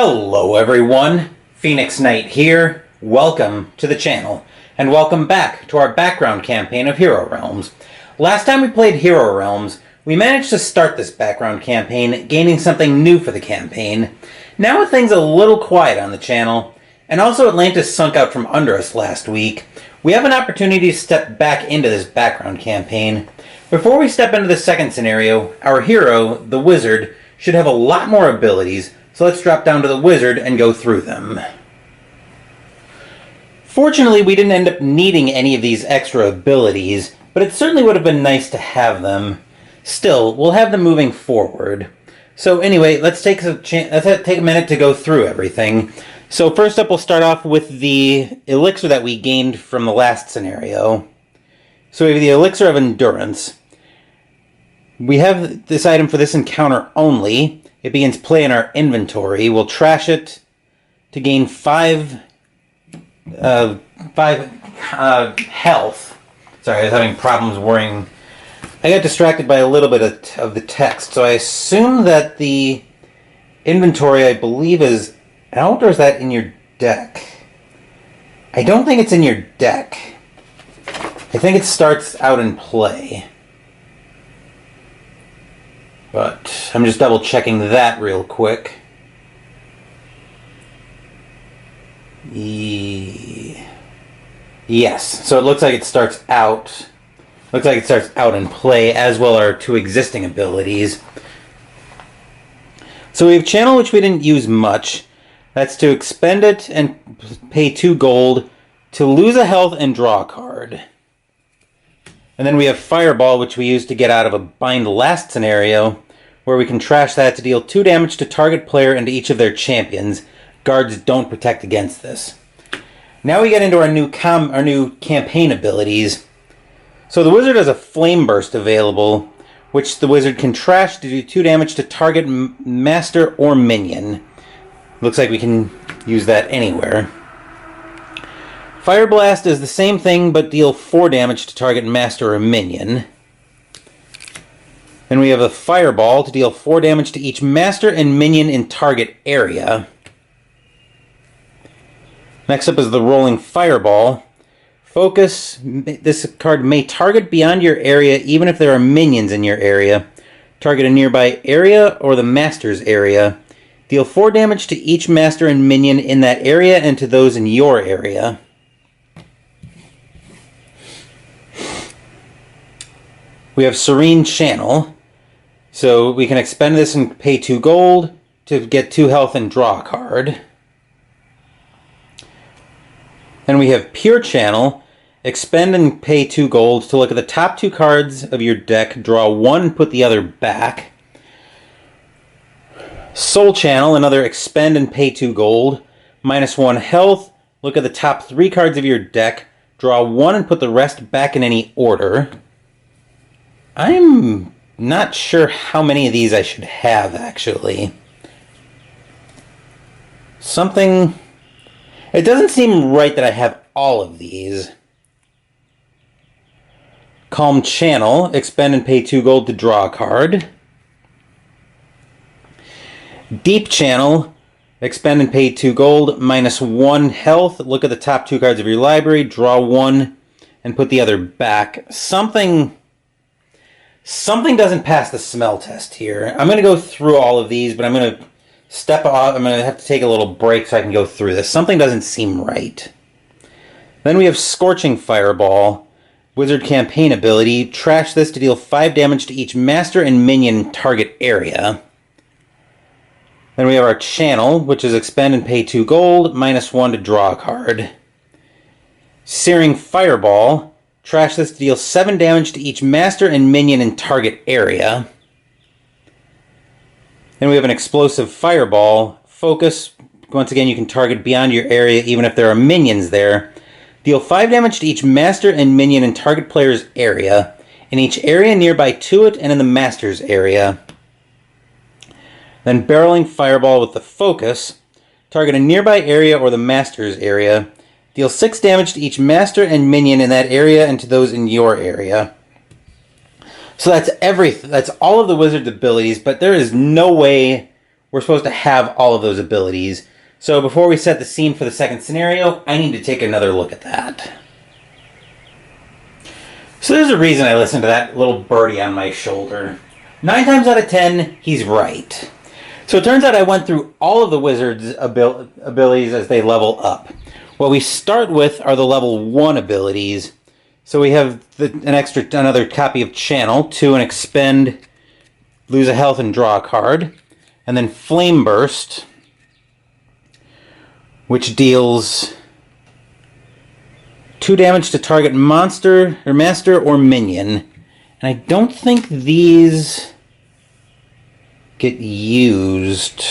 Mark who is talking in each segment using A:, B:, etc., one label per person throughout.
A: Hello everyone, Phoenix Knight here. Welcome to the channel, and welcome back to our background campaign of Hero Realms. Last time we played Hero Realms, we managed to start this background campaign, gaining something new for the campaign. Now with things a little quiet on the channel, and also Atlantis sunk out from under us last week, we have an opportunity to step back into this background campaign. Before we step into the second scenario, our hero, the Wizard, should have a lot more abilities, so let's drop down to the Wizard and go through them. Fortunately, we didn't end up needing any of these extra abilities, but it certainly would have been nice to have them. Still, we'll have them moving forward. So anyway, let's take a minute to go through everything. So first up, we'll start off with the elixir that we gained from the last scenario. So we have the Elixir of Endurance. We have this item for this encounter only. It begins play in our inventory. We'll trash it to gain 5 health. Sorry, I was having problems worrying. I got distracted by a little bit of the text, so I assume that the inventory, I believe, is out, or is that in your deck? I don't think it's in your deck. I think it starts out in play. But I'm just double checking that real quick. Yes, so it looks like it starts out. Looks like it starts out in play, as well our 2 existing abilities. So we have Channel, which we didn't use much. That's to expend it and pay 2 gold to lose a health and draw a card. And then we have Fireball, which we used to get out of a bind last scenario, where we can trash that to deal 2 damage to target player and to each of their champions. Guards don't protect against this. Now we get into our new campaign abilities. So the Wizard has a Flame Burst available, which the Wizard can trash to do 2 damage to target master or minion. Looks like we can use that anywhere. Fire Blast is the same thing, but deal 4 damage to target master or minion. Then we have a Fireball to deal 4 damage to each master and minion in target area. Next up is the Rolling Fireball. Focus. This card may target beyond your area even if there are minions in your area. Target a nearby area or the master's area. Deal 4 damage to each master and minion in that area and to those in your area. We have Serene Channel. So we can expend this and pay 2 gold to get 2 health and draw a card. Then we have Pure Channel. Expend and pay 2 gold to look at the top 2 cards of your deck, draw 1, put the other back. Soul Channel, another expend and pay 2 gold, -1 health, look at the top 3 cards of your deck, draw 1 and put the rest back in any order. I'm not sure how many of these I should have, actually. It doesn't seem right that I have all of these. Calm Channel, expend and pay 2 gold to draw a card. Deep Channel, expend and pay 2 gold, -1 health, look at the top 2 cards of your library, draw 1, and put the other back. Something doesn't pass the smell test here. I'm going to go through all of these, but I'm going to step off. I'm going to have to take a little break so I can go through this. Something doesn't seem right. Then we have Scorching Fireball. Wizard campaign ability. Trash this to deal 5 damage to each master and minion target area. Then we have our Channel, which is expend and pay 2 gold, -1 to draw a card. Searing Fireball. Trash this to deal 7 damage to each master and minion in target area. Then we have an Explosive Fireball. Focus. Once again, you can target beyond your area even if there are minions there. Deal 5 damage to each master and minion in target player's area, in each area nearby to it and in the master's area. Then Barreling Fireball with the Focus. Target a nearby area or the master's area. Deal 6 damage to each master and minion in that area and to those in your area. So that's all of the Wizard's abilities, but there is no way we're supposed to have all of those abilities. So before we set the scene for the second scenario, I need to take another look at that. So there's a reason I listen to that little birdie on my shoulder. 9 times out of 10, he's right. So it turns out I went through all of the wizard's abilities as they level up. What we start with are the level 1 abilities. So we have another copy of Channel, 2 and expend, lose a health and draw a card. And then Flame Burst, which deals 2 damage to target monster or master or minion. And I don't think these get used.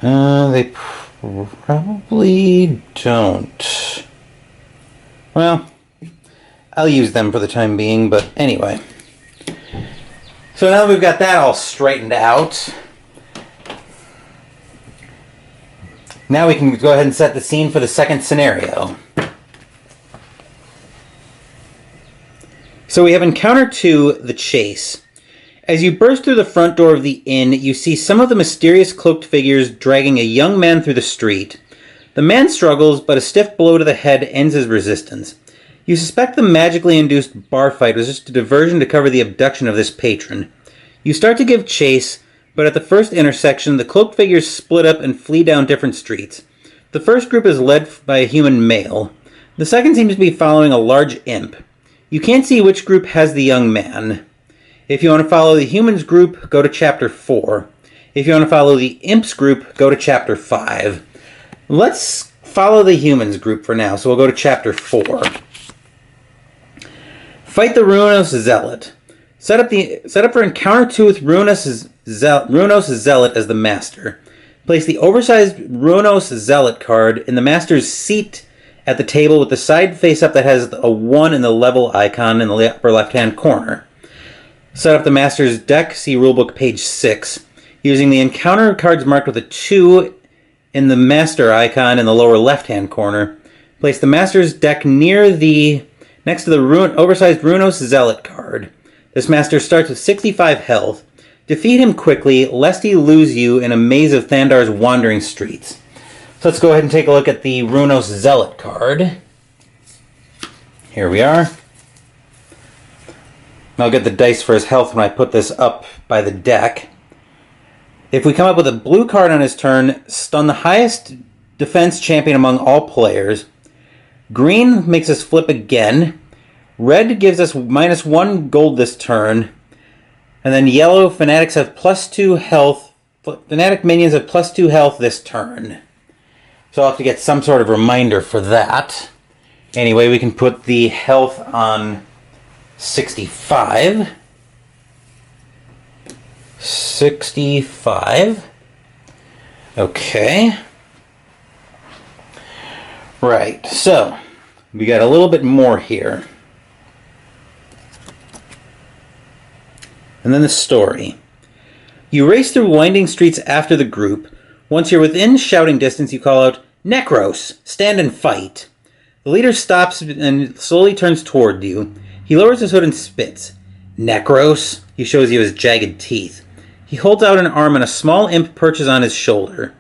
A: They probably don't. Well, I'll use them for the time being, but anyway. So now that we've got that all straightened out, now we can go ahead and set the scene for the second scenario. So we have Encounter 2, The Chase. As you burst through the front door of the inn, you see some of the mysterious cloaked figures dragging a young man through the street. The man struggles, but a stiff blow to the head ends his resistance. You suspect the magically induced bar fight was just a diversion to cover the abduction of this patron. You start to give chase, but at the first intersection, the cloaked figures split up and flee down different streets. The first group is led by a human male. The second seems to be following a large imp. You can't see which group has the young man. If you want to follow the humans group, go to Chapter 4. If you want to follow the imps group, go to Chapter 5. Let's follow the humans group for now, so we'll go to Chapter 4. Fight the Ruinos Zealot. Set up for Encounter 2 with Ruinos Zealot as the master. Place the oversized Ruinos Zealot card in the master's seat at the table with the side face up that has a 1 in the level icon in the upper left-hand corner. Set up the master's deck, see rulebook page 6. Using the encounter cards marked with a 2 in the master icon in the lower left-hand corner. Place the master's deck next to the oversized Ruinos Zealot card. This master starts with 65 health. Defeat him quickly, lest he lose you in a maze of Thandar's wandering streets. So let's go ahead and take a look at the Ruinos Zealot card. Here we are. I'll get the dice for his health when I put this up by the deck. If we come up with a blue card on his turn, stun the highest defense champion among all players. Green makes us flip again. Red gives us -1 gold this turn. And then yellow, fanatics have +2 health. Fanatic minions have +2 health this turn. So I'll have to get some sort of reminder for that. Anyway, we can put the health on 65. 65. Okay. Right, so we got a little bit more here. And then the story. You race through winding streets after the group. Once you're within shouting distance, you call out, "Necros, stand and fight." The leader stops and slowly turns toward you. He lowers his hood and spits. "Necros?" He shows you his jagged teeth. He holds out an arm and a small imp perches on his shoulder.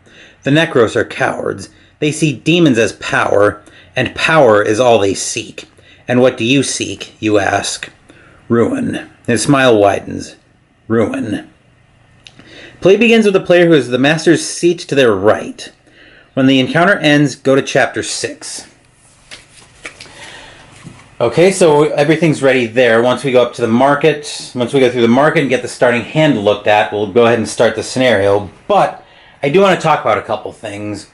A: The Necros are cowards. They see demons as power, and power is all they seek. And what do you seek, you ask? Ruin. His smile widens. Ruin. Play begins with the player who is the master's seat to their right. When the encounter ends, go to Chapter 6. Okay, so everything's ready there. Once we go up to the market, once we go through the market and get the starting hand looked at, we'll go ahead and start the scenario. But I do want to talk about a couple things.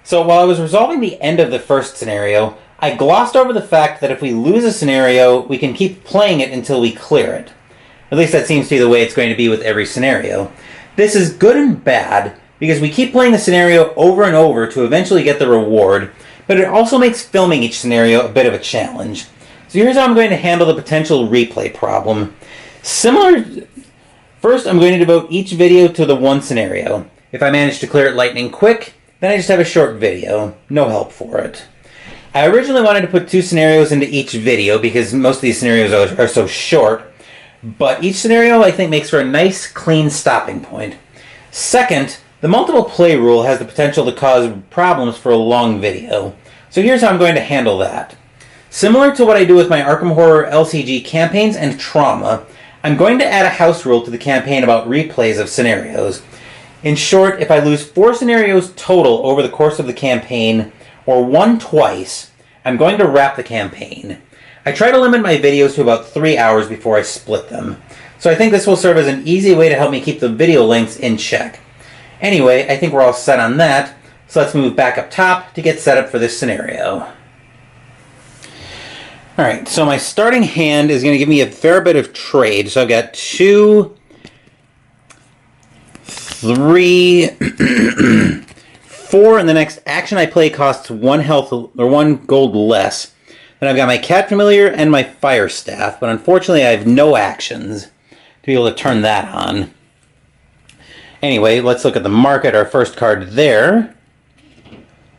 A: So while I was resolving the end of the first scenario, I glossed over the fact that if we lose a scenario, we can keep playing it until we clear it. At least that seems to be the way it's going to be with every scenario. This is good and bad, because we keep playing the scenario over and over to eventually get the reward, but it also makes filming each scenario a bit of a challenge. So here's how I'm going to handle the potential replay problem. First, I'm going to devote each video to the one scenario. If I manage to clear it lightning quick, then I just have a short video. No help for it. I originally wanted to put 2 scenarios into each video because most of these scenarios are so short, but each scenario I think makes for a nice, clean stopping point. Second, the multiple play rule has the potential to cause problems for a long video. So here's how I'm going to handle that. Similar to what I do with my Arkham Horror LCG campaigns and Trauma, I'm going to add a house rule to the campaign about replays of scenarios. In short, if I lose 4 scenarios total over the course of the campaign, or 1 twice, I'm going to wrap the campaign. I try to limit my videos to about 3 hours before I split them. So I think this will serve as an easy way to help me keep the video lengths in check. Anyway, I think we're all set on that, so let's move back up top to get set up for this scenario. Alright, so my starting hand is going to give me a fair bit of trade. So I've got 2, 3, 4, and the next action I play costs 1 health or 1 gold less. Then I've got my Cat Familiar and my Fire Staff, but unfortunately I have no actions to be able to turn that on. Anyway, let's look at the market. Our first card there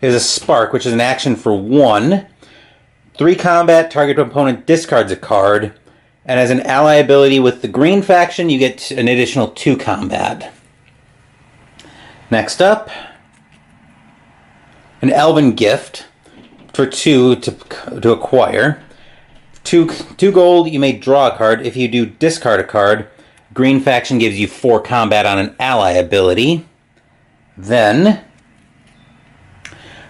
A: is a Spark, which is an action for 1. 3 combat, target opponent discards a card, and as an ally ability with the green faction, you get an additional 2 combat. Next up, an Elven Gift for 2 to acquire. 2 gold, you may draw a card. If you do discard a card, green faction gives you 4 combat on an ally ability. Then,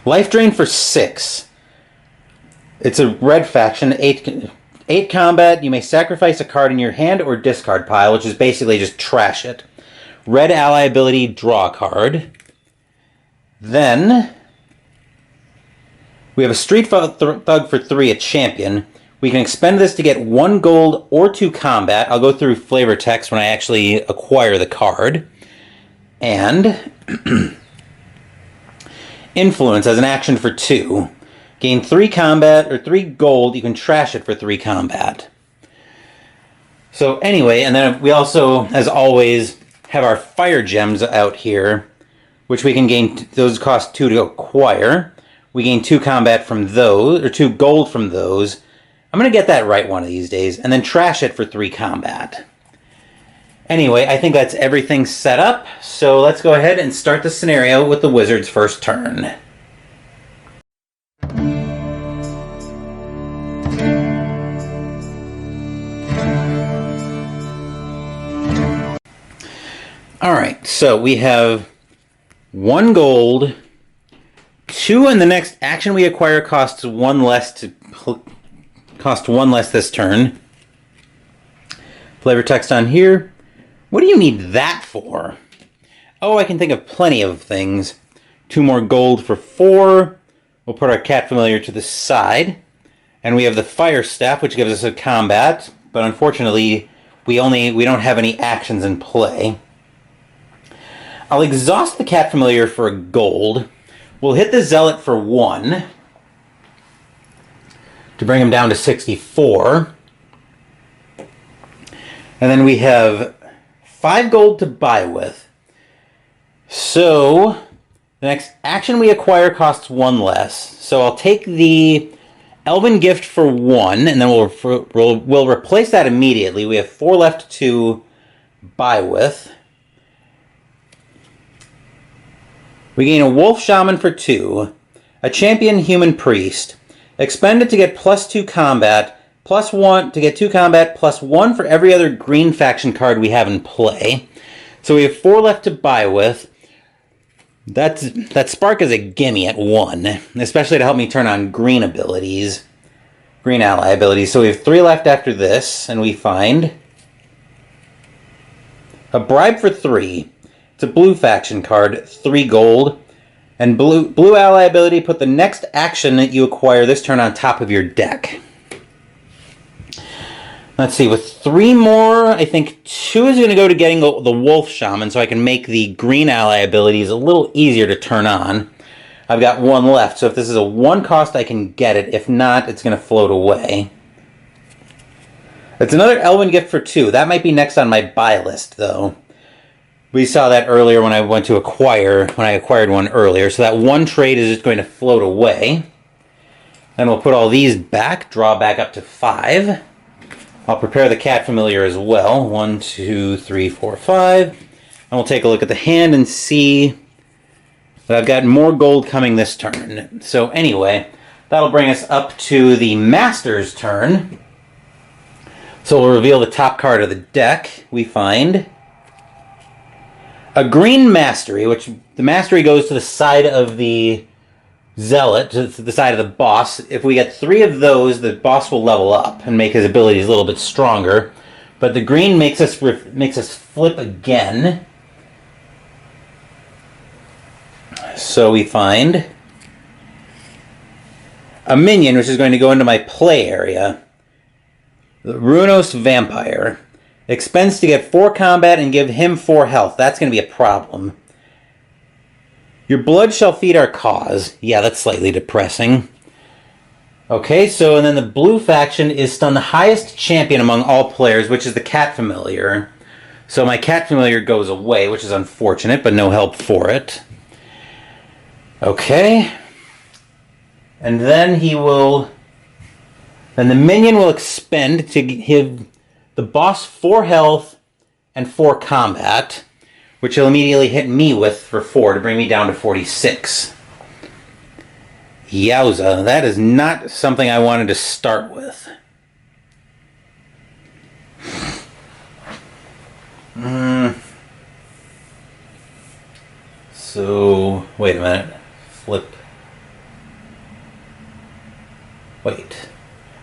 A: Life Drain for 6. It's a red faction, 8 combat. You may sacrifice a card in your hand or discard pile, which is basically just trash it. Red ally ability, draw a card. Then, we have a Street Thug for 3, a champion. We can expend this to get 1 gold or 2 combat. I'll go through flavor text when I actually acquire the card. And Influence as an action for 2. Gain 3 combat or 3 gold. You can trash it for 3 combat. So anyway, and then we also, as always, have our fire gems out here, which we can gain. Those cost 2 to acquire. We gain 2 combat from those, or 2 gold from those. I'm going to get that right one of these days, and then trash it for 3 combat. Anyway, I think that's everything set up, so let's go ahead and start the scenario with the wizard's first turn. Alright, so we have 1 gold, 2, and the next action we acquire costs 1 less this turn. Flavor text on here. What do you need that for? Oh, I can think of plenty of things. 2 more gold for 4. We'll put our Cat Familiar to the side. And we have the Fire Staff, which gives us a combat, but unfortunately we don't have any actions in play. I'll exhaust the Cat Familiar for a gold. We'll hit the Zealot for 1 to bring him down to 64. And then we have 5 gold to buy with. So the next action we acquire costs 1 less. So I'll take the Elven Gift for 1, and then we'll replace that immediately. We have 4 left to buy with. We gain a Wolf Shaman for 2, a Champion Human Priest. Expend it to get +2 combat, +1 to get 2 combat, +1 for every other green faction card we have in play. So we have 4 left to buy with. That Spark is a gimme at 1, especially to help me turn on green abilities, green ally abilities. So we have 3 left after this, and we find a Bribe for 3. It's a blue faction card, 3 gold. And blue ally ability, put the next action that you acquire this turn on top of your deck. Let's see, with 3 more, I think 2 is going to go to getting the Wolf Shaman, so I can make the green ally abilities a little easier to turn on. I've got 1 left, so if this is a 1 cost, I can get it. If not, it's going to float away. It's another Elven Gift for 2. That might be next on my buy list, though. We saw that earlier when I went to acquire, when I acquired one earlier. So that 1 trade is just going to float away. Then we'll put all these back, draw back up to 5. I'll prepare the cat familiar as well. 1, 2, 3, 4, 5. And we'll take a look at the hand and see that I've got more gold coming this turn. So anyway, that'll bring us up to the Master's turn. So we'll reveal the top card of the deck. We find a green Mastery, which the Mastery goes to the side of the Zealot, to the side of the boss. If we get 3 of those, the boss will level up and make his abilities a little bit stronger. But the green makes us flip again. So we find a minion, which is going to go into my play area. The Runos Vampire. Expends to get 4 combat and give him 4 health. That's going to be a problem. Your blood shall feed our cause. Yeah, that's slightly depressing. Okay, so and then the blue faction is stun the highest champion among all players, which is the Cat Familiar. So my Cat Familiar goes away, which is unfortunate, but no help for it. Okay. And then then the minion will expend to give the boss 4 health and 4 combat, which he'll immediately hit me with for 4 to bring me down to 46. Yowza, that is not something I wanted to start with. So, wait a minute. Flip. Wait.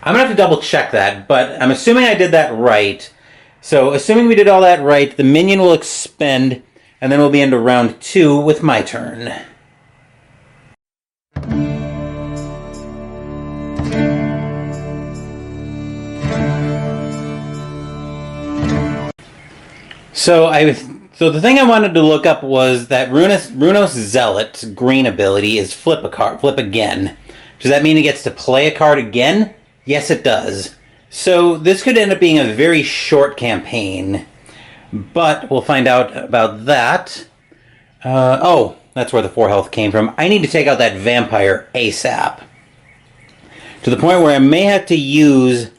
A: I'm going to have to double check that, but I'm assuming I did that right. So, assuming we did all that right, the minion will expend, and then we'll be into round 2 with my turn. So the thing I wanted to look up was that Runos Zealot's green ability is flip again. Does that mean it gets to play a card again? Yes, it does. So this could end up being a very short campaign, but we'll find out about that. Oh, that's where the 4 health came from. I need to take out that vampire ASAP. To the point where I may have to use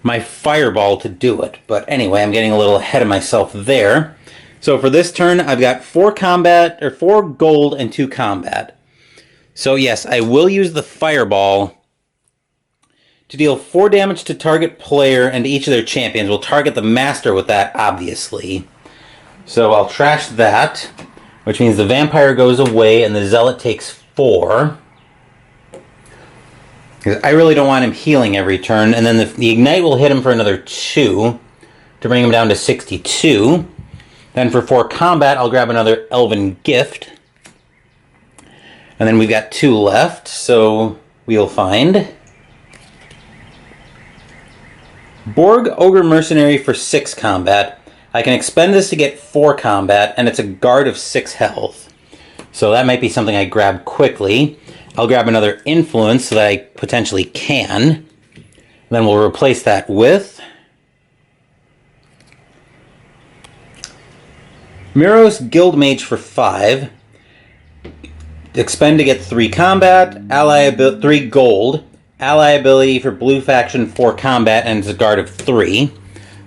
A: my fireball to do it. But anyway, I'm getting a little ahead of myself there. So for this turn, I've got 4 gold and 2 combat. So yes, I will use the fireball to deal 4 damage to target player and each of their champions. We'll target the master with that, obviously. So I'll trash that, which means the vampire goes away and the zealot takes 4. Because I really don't want him healing every turn. And then the ignite will hit him for another 2 to bring him down to 62. Then for 4 combat, I'll grab another Elven Gift. And then we've got 2 left, so we'll find Borg Ogre Mercenary for 6 combat. I can expend this to get 4 combat, and it's a guard of 6 health. So that might be something I grab quickly. I'll grab another Influence so that I potentially can. Then we'll replace that with Miros Guildmage for 5. Expend to get 3 combat, 3 gold, ally ability for blue faction 4 combat, and it's a guard of 3.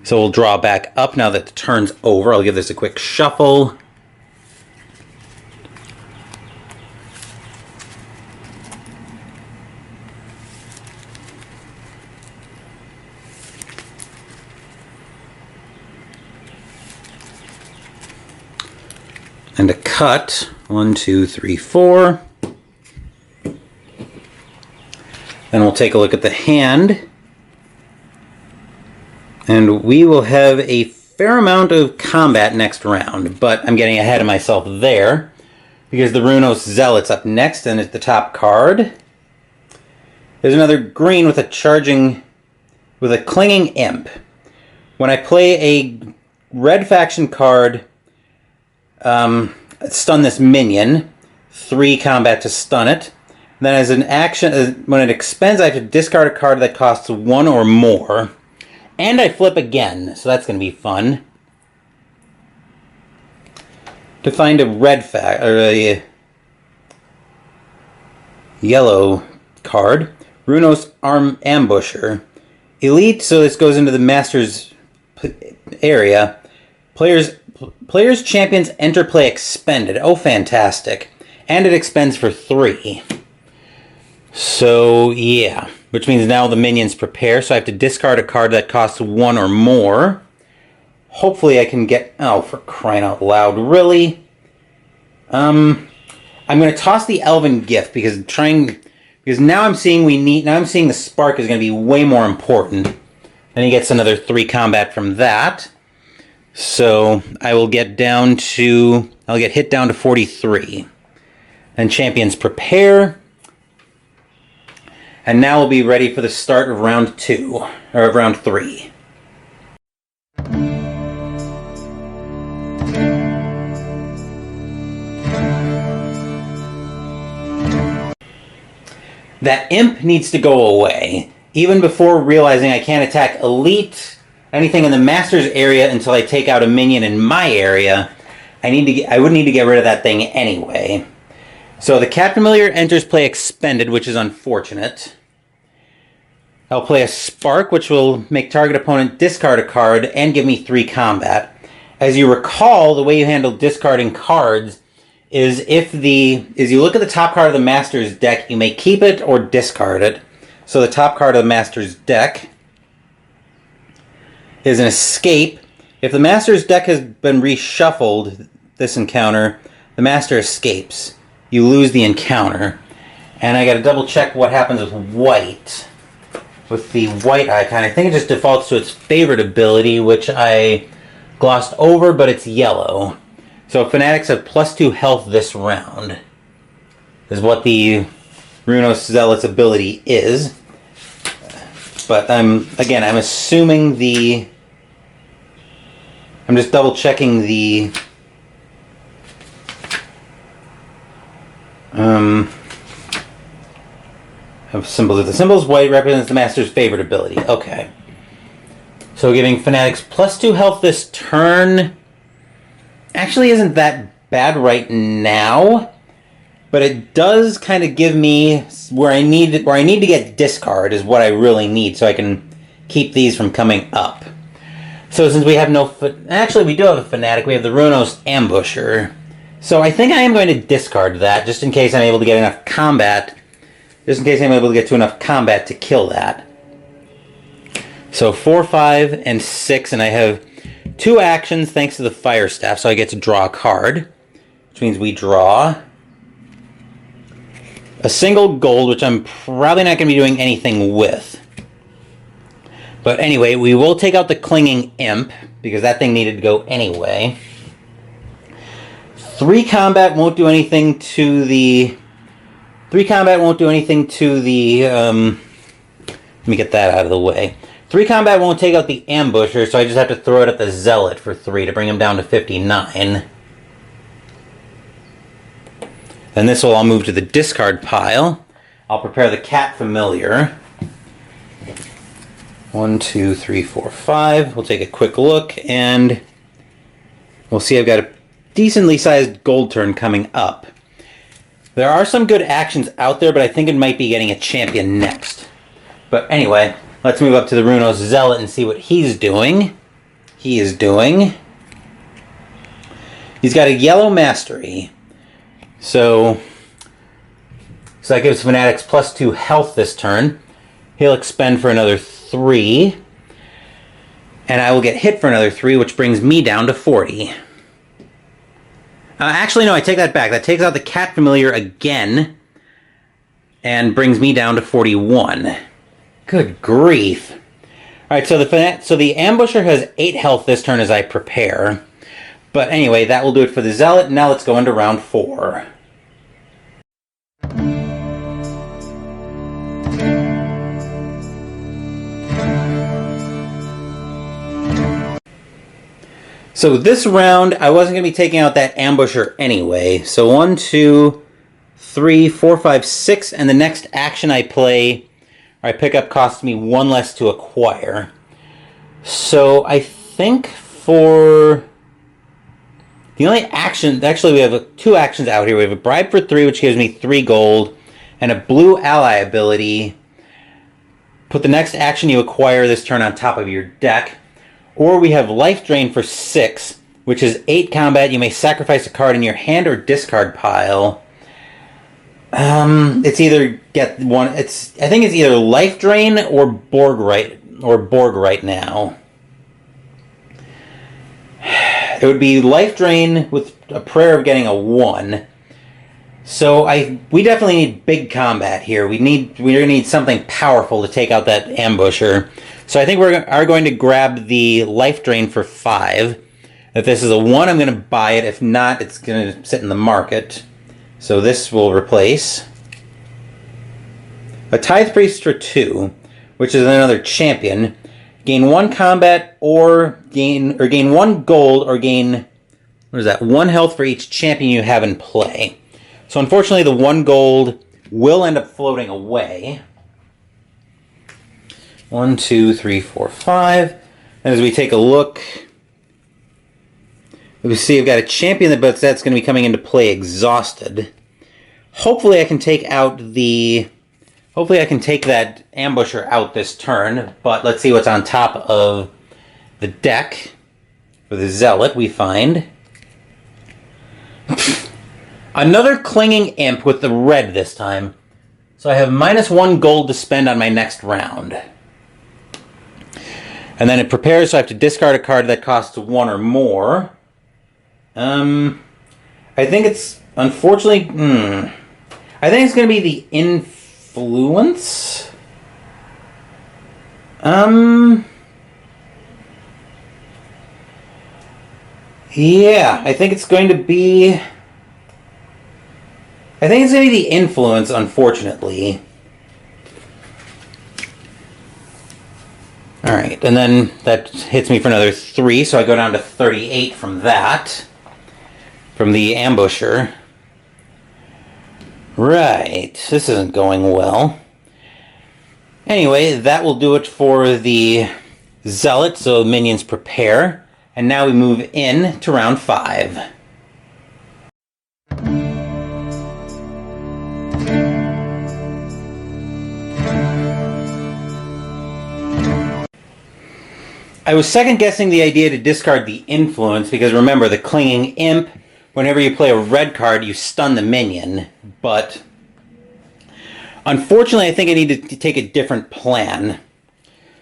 A: So we'll draw back up now that the turn's over. I'll give this a quick shuffle. And a cut. 1, 2, 3, 4. Then we'll take a look at the hand. And we will have a fair amount of combat next round, but I'm getting ahead of myself there because the Runos Zealot's up next and it's the top card. There's another green with a clinging imp. When I play a red faction card, stun this minion, 3 combat to stun it. Then as an action, when it expends, I have to discard a card that costs 1 or more. And I flip again, so that's going to be fun. To find a a yellow card, Runos Ambusher. Elite, so this goes into the Masters area. Players, champions enter play expended. Oh, fantastic. And it expends for 3. So, yeah. Which means now the minions prepare, so I have to discard a card that costs 1 or more. Hopefully I can get... Oh, for crying out loud. Really? I'm going to toss the Elven Gift, because now I'm seeing the Spark is going to be way more important. Then he gets another 3 combat from that. So I will get I'll get hit down to 43. And champions prepare. And now we'll be ready for the start of round 2, or of round 3. That imp needs to go away. Even before realizing I can't attack elite, anything in the Masters area until I take out a minion in my area, I would need to get rid of that thing anyway. So the Cat Familiar enters play expended, which is unfortunate. I'll play a Spark, which will make target opponent discard a card and give me 3 combat. As you recall, the way you handle discarding cards is you look at the top card of the Master's deck, you may keep it or discard it. So the top card of the Master's deck is an Escape. If the Master's deck has been reshuffled this encounter, the Master escapes. You lose the encounter. And I gotta double check what happens with white. With the white icon, I think it just defaults to its favorite ability, which I glossed over, but it's yellow. So Fanatics have +2 health this round, is what the Runos Zealot's ability is. But I'm assuming I'm just double checking the of symbols. If the symbol's white, represents the Master's favorite ability. Okay. So giving Fanatics +2 health this turn actually isn't that bad right now, but it does kind of give me where I need to get discard is what I really need, so I can keep these from coming up. So since we have actually we do have a Fanatic, we have the Runos Ambusher. So I think I am going to discard that, just in case I'm able to get enough combat. Just in case I'm able to get to enough combat to kill that. So 4, 5, and 6, and I have 2 actions thanks to the Fire Staff, so I get to draw a card. Which means we draw a single gold, which I'm probably not going to be doing anything with. But anyway, we will take out the Clinging Imp, because that thing needed to go anyway. 3 combat won't do anything to the... let me get that out of the way. 3 combat won't take out the Ambusher, so I just have to throw it at the Zealot for 3 to bring him down to 59. Then this will all move to the discard pile. I'll prepare the Cat Familiar. 1, 2, 3, 4, 5. We'll take a quick look, and we'll see I've got a decently sized gold turn coming up. There are some good actions out there, but I think it might be getting a champion next. But anyway, let's move up to the Runos Zealot and see what he's doing. He's got a yellow mastery. So that gives Fanatics +2 health this turn. He'll expend for another 3. And I will get hit for another 3, which brings me down to 40. Actually, no, I take that back. That takes out the Cat Familiar again and brings me down to 41. Good grief. Alright, so the Ambusher has 8 health this turn as I prepare. But anyway, that will do it for the Zealot. Now let's go into round 4. So this round, I wasn't going to be taking out that Ambusher anyway. So 1, 2, 3, 4, 5, 6, and the next action I play, or I pick up, costs me 1 less to acquire. So I think for the only action, actually we have 2 actions out here. We have a Bribe for 3, which gives me 3 gold, and a blue ally ability. put the next action you acquire this turn on top of your deck. Or we have Life Drain for 6, which is 8 combat. You may sacrifice a card in your hand or discard pile. It's either get one. I think it's either Life Drain or Borg right now. It would be Life Drain with a prayer of getting a 1. So we definitely need big combat here. We're gonna need something powerful to take out that ambusher. So I think we are going to grab the Life Drain for 5. If this is a 1, I'm going to buy it. If not, it's going to sit in the market. So this will replace a Tithe Priest for 2, which is another champion. Gain 1 combat or gain 1 gold or gain, what is that, 1 health for each champion you have in play. So unfortunately the 1 gold will end up floating away. 1, 2, 3, 4, 5. And as we take a look, we see I've got a champion that's going to be coming into play exhausted. Hopefully I can take that ambusher out this turn, but let's see what's on top of the deck. For the Zealot, we find another Clinging Imp with the red this time. So I have -1 gold to spend on my next round. And then it prepares, so I have to discard a card that costs 1 or more. I think it's, unfortunately, I think it's going to be the Influence. Yeah, I think it's going to be the Influence, unfortunately. Alright, and then that hits me for another 3, so I go down to 38 from that. From the ambusher. Right, this isn't going well. Anyway, that will do it for the Zealot, so minions prepare. And now we move in to round 5. I was second-guessing the idea to discard the Influence, because remember, the Clinging Imp, whenever you play a red card, you stun the minion, but unfortunately I think I need to take a different plan.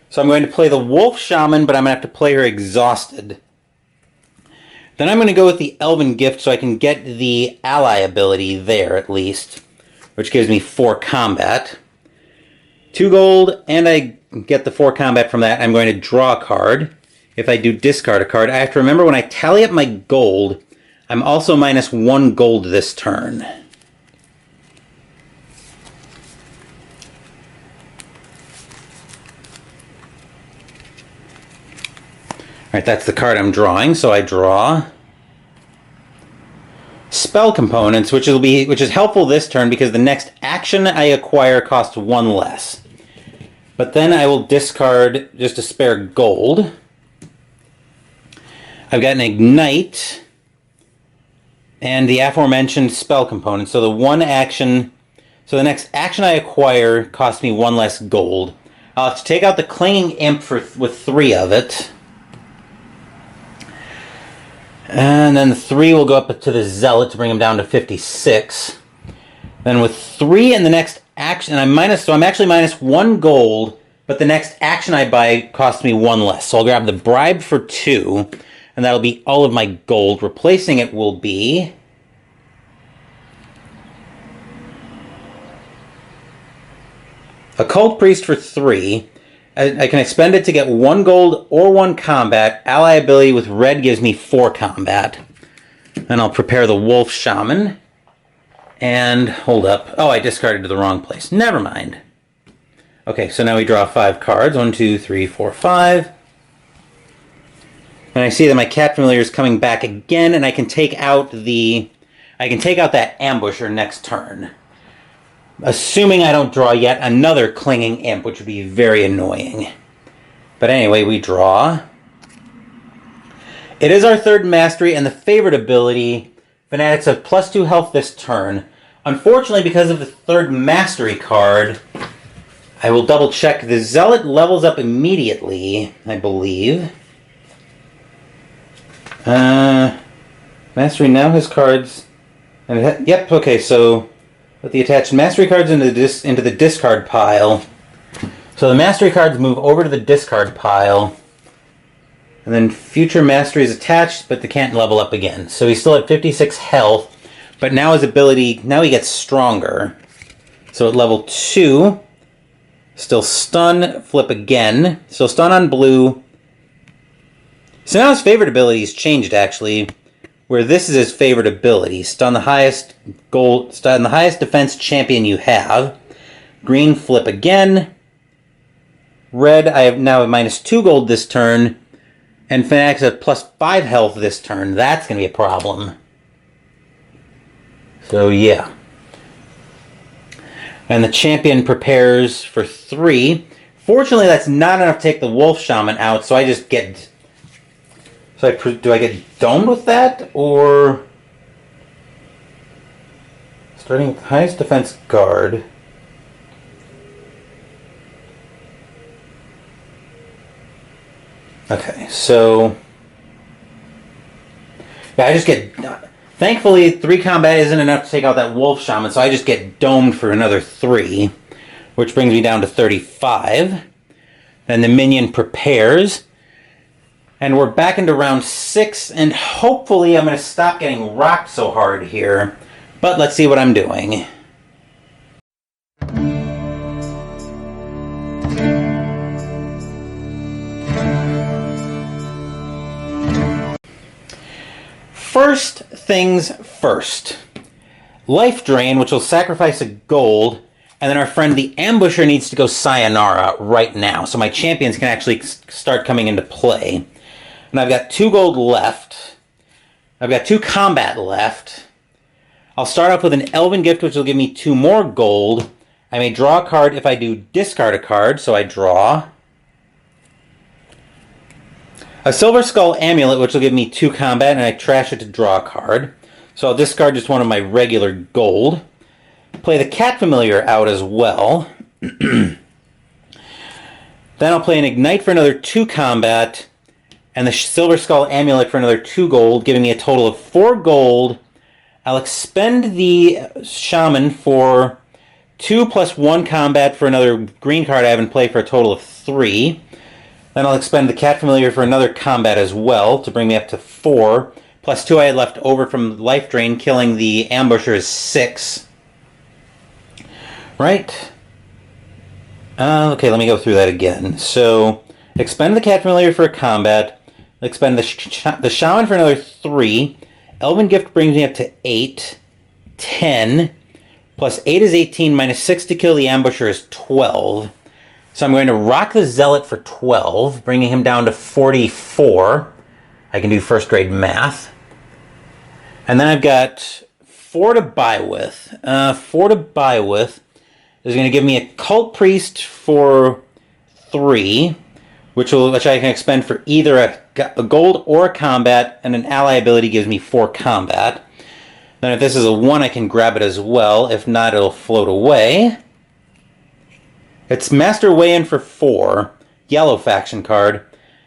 A: So I'm going to play the Wolf Shaman, but I'm going to have to play her exhausted. Then I'm going to go with the Elven Gift so I can get the ally ability there, at least, which gives me 4 combat. 2 gold, and I get the 4 combat from that. I'm going to draw a card. If I do discard a card, I have to remember when I tally up my gold, I'm also -1 gold this turn. Alright, that's the card I'm drawing, so I draw Spell Components, which is helpful this turn because the next action I acquire costs 1 less. But then I will discard just to spare gold. I've got an Ignite and the aforementioned Spell Component. So the next action I acquire costs me 1 less gold. I'll have to take out the Clinging Imp with 3 of it. And then the 3 will go up to the Zealot to bring him down to 56. Then with 3 in the next action, and I'm actually -1 gold, but the next action I buy costs me 1 less. So I'll grab the Bribe for 2, and that'll be all of my gold. Replacing it will be Occult Priest for 3. I can expend it to get 1 gold or 1 combat. Ally ability with red gives me 4 combat. And I'll prepare the Wolf Shaman. And, hold up. Oh, I discarded to the wrong place. Never mind. Okay, so now we draw 5 cards. 1, 2, 3, 4, 5. And I see that my Cat Familiar is coming back again, and I can take out that Ambusher next turn. Assuming I don't draw yet another Clinging Imp, which would be very annoying. But anyway, we draw. It is our 3rd mastery, and the favorite ability, Fanatics have +2 health this turn. Unfortunately, because of the 3rd mastery card, I will double check. The Zealot levels up immediately, I believe. Mastery now has cards. And yep, okay, so put the attached mastery cards into the discard pile. So the mastery cards move over to the discard pile. And then future mastery is attached, but they can't level up again. So he's still at 56 health, but now his ability, now he gets stronger. So at level 2, still stun, flip again. So stun on blue. So now his favorite ability has changed, actually, where this is his favorite ability. Stun the highest defense champion you have. Green, flip again. Red, I have now have -2 gold this turn. And Fanatics at +5 health this turn. That's going to be a problem. So, yeah. And the champion prepares for 3. Fortunately, that's not enough to take the Wolf Shaman out, so I just get... So do I get domed with that? Or... Starting with highest defense guard... Okay, so... Yeah, I just get... Thankfully, 3 combat isn't enough to take out that Wolf Shaman, so I just get domed for another 3, which brings me down to 35. Then the minion prepares, and we're back into round 6, and hopefully I'm going to stop getting rocked so hard here, but let's see what I'm doing. First things first. Life Drain, which will sacrifice a gold, and then our friend the Ambusher needs to go sayonara right now, so my champions can actually start coming into play. And I've got 2 gold left. I've got 2 combat left. I'll start off with an Elven Gift, which will give me 2 more gold. I may draw a card if I do discard a card, so I draw. A Silver Skull Amulet, which will give me 2 combat, and I trash it to draw a card. So I'll discard just one of my regular gold. Play the Cat Familiar out as well. Then I'll play an Ignite for another 2 combat, and the Silver Skull Amulet for another 2 gold, giving me a total of 4 gold. I'll expend the Shaman for 2 + 1 combat for another green card I have in play for a total of 3. Then I'll expend the Cat Familiar for another combat as well to bring me up to 4. Plus 2 I had left over from Life Drain, killing the Ambusher is 6. Right. Okay, let me go through that again. So, expend the Cat Familiar for a combat. Expend the Shaman for another 3. Elven Gift brings me up to 8. 10. Plus 8 is 18, minus 6 to kill the Ambusher is 12. So I'm going to rock the Zealot for 12, bringing him down to 44. I can do first grade math. And then I've got 4 to buy with. 4 to buy with is going to give me a Cult Priest for 3, which I can expend for either a gold or a combat, and an ally ability gives me 4 combat. Then if this is a 1, I can grab it as well. If not, it'll float away. It's Master Weigh-In for 4, yellow faction card.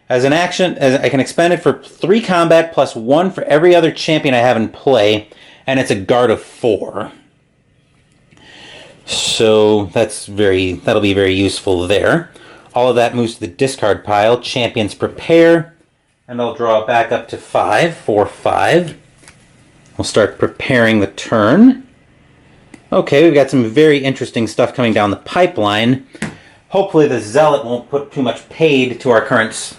A: As an action, I can expend it for 3 combat plus 1 for every other champion I have in play, and it's a guard of 4. So that'll be very useful there. All of that moves to the discard pile. Champions prepare, and I'll draw it back up to 5, 4, 5. We'll start preparing the turn. Okay, we've got some very interesting stuff coming down the pipeline. Hopefully the Zealot won't put too much paid to our current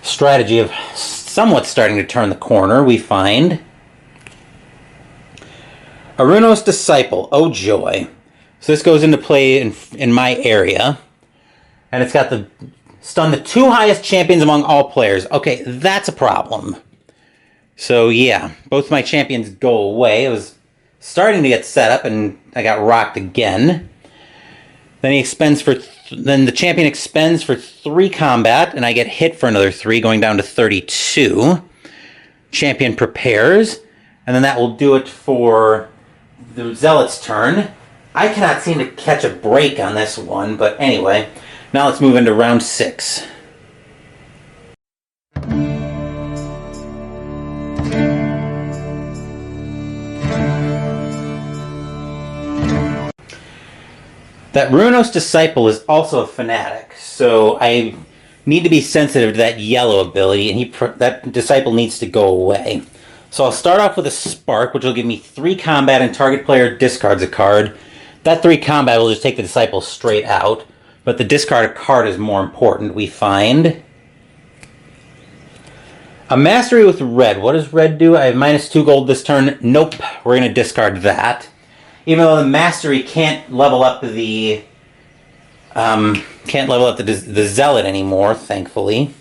A: strategy of somewhat starting to turn the corner, we find. Arunos Disciple. Oh joy. So this goes into play in my area. And it's got the stun the 2 highest champions among all players. Okay, that's a problem. So yeah, both my champions go away. It was starting to get set up, and I got rocked again. Then then the champion expends for 3 combat, and I get hit for another 3, going down to 32. Champion prepares, and then that will do it for the Zealot's turn. I cannot seem to catch a break on this one, but anyway, now let's move into round 6. That Runos Disciple is also a fanatic, so I need to be sensitive to that yellow ability, and that Disciple needs to go away. So I'll start off with a Spark, which will give me 3 combat, and target player discards a card. That 3 combat will just take the Disciple straight out, but the discard card is more important, we find. A Mastery with red. What does red do? I have -2 gold this turn. Nope, we're going to discard that. Even though the Mastery can't level up the Zealot anymore, thankfully.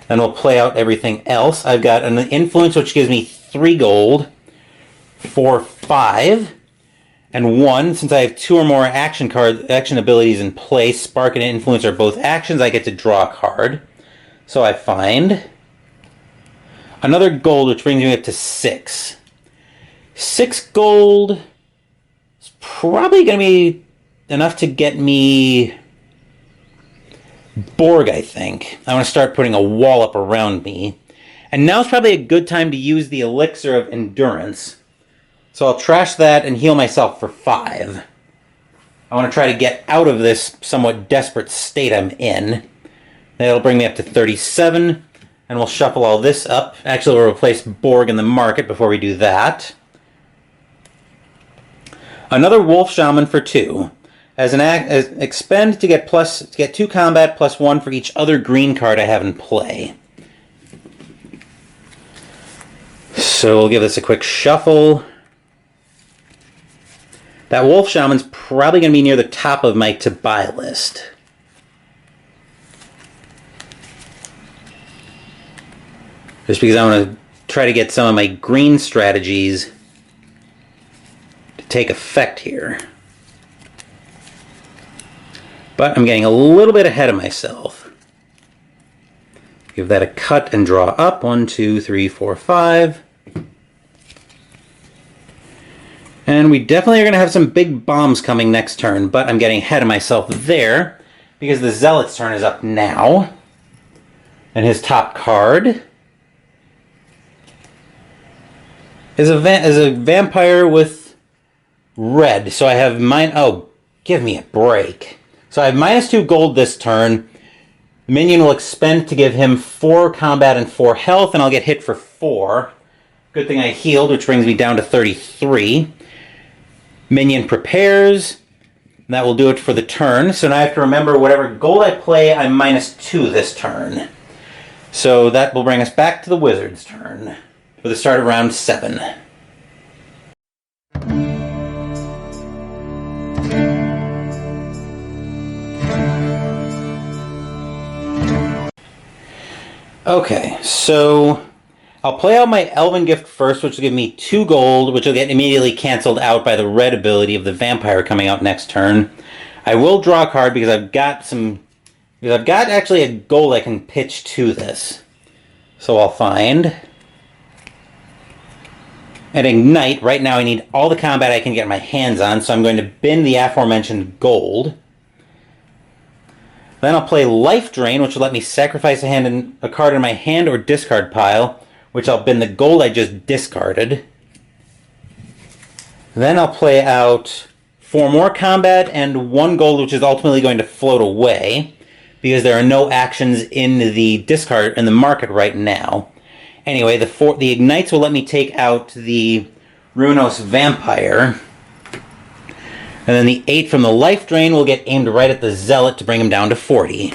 A: Then we'll play out everything else. I've got an Influence, which gives me 3 gold, 4, 5, and 1. Since I have 2 or more action abilities in play, Spark and Influence are both actions, I get to draw a card. So I find another gold, which brings me up to 6. 6 gold is probably going to be enough to get me Borg, I think. I want to start putting a wall up around me. And now's probably a good time to use the Elixir of Endurance. So I'll trash that and heal myself for 5. I want to try to get out of this somewhat desperate state I'm in. That'll bring me up to 37. And we'll shuffle all this up. Actually, we'll replace Borg in the market before we do that. Another Wolf Shaman for 2. As expend to get 2 combat plus 1 for each other green card I have in play. So we'll give this a quick shuffle. That Wolf Shaman's probably going to be near the top of my to-buy list. Just because I want to try to get some of my green strategies to take effect here. But I'm getting a little bit ahead of myself. Give that a cut and draw up. 1, 2, 3, 4, 5. And we definitely are going to have some big bombs coming next turn, but I'm getting ahead of myself there because the Zealot's turn is up now. And his top card is a vampire with red. So I have oh, give me a break. So I have -2 gold this turn. The minion will expend to give him 4 combat and 4 health, and I'll get hit for 4. Good thing I healed, which brings me down to 33. Minion prepares. And that will do it for the turn. So now I have to remember whatever gold I play, I'm -2 this turn. So that will bring us back to the Wizard's turn for the start of round 7. Okay, so I'll play out my Elven Gift first, which will give me 2 gold, which will get immediately canceled out by the red ability of the Vampire coming out next turn. I will draw a card because I've got actually a gold I can pitch to this. So I'll find and Ignite. Right now I need all the combat I can get my hands on, so I'm going to bin the aforementioned gold. Then I'll play Life Drain, which will let me sacrifice a card in my hand or discard pile, which I'll bin the gold I just discarded. Then I'll play out 4 more combat and 1 gold, which is ultimately going to float away, because there are no actions in the market right now. Anyway, the Ignites will let me take out the Runos Vampire. And then the 8 from the Life Drain will get aimed right at the Zealot to bring him down to 40.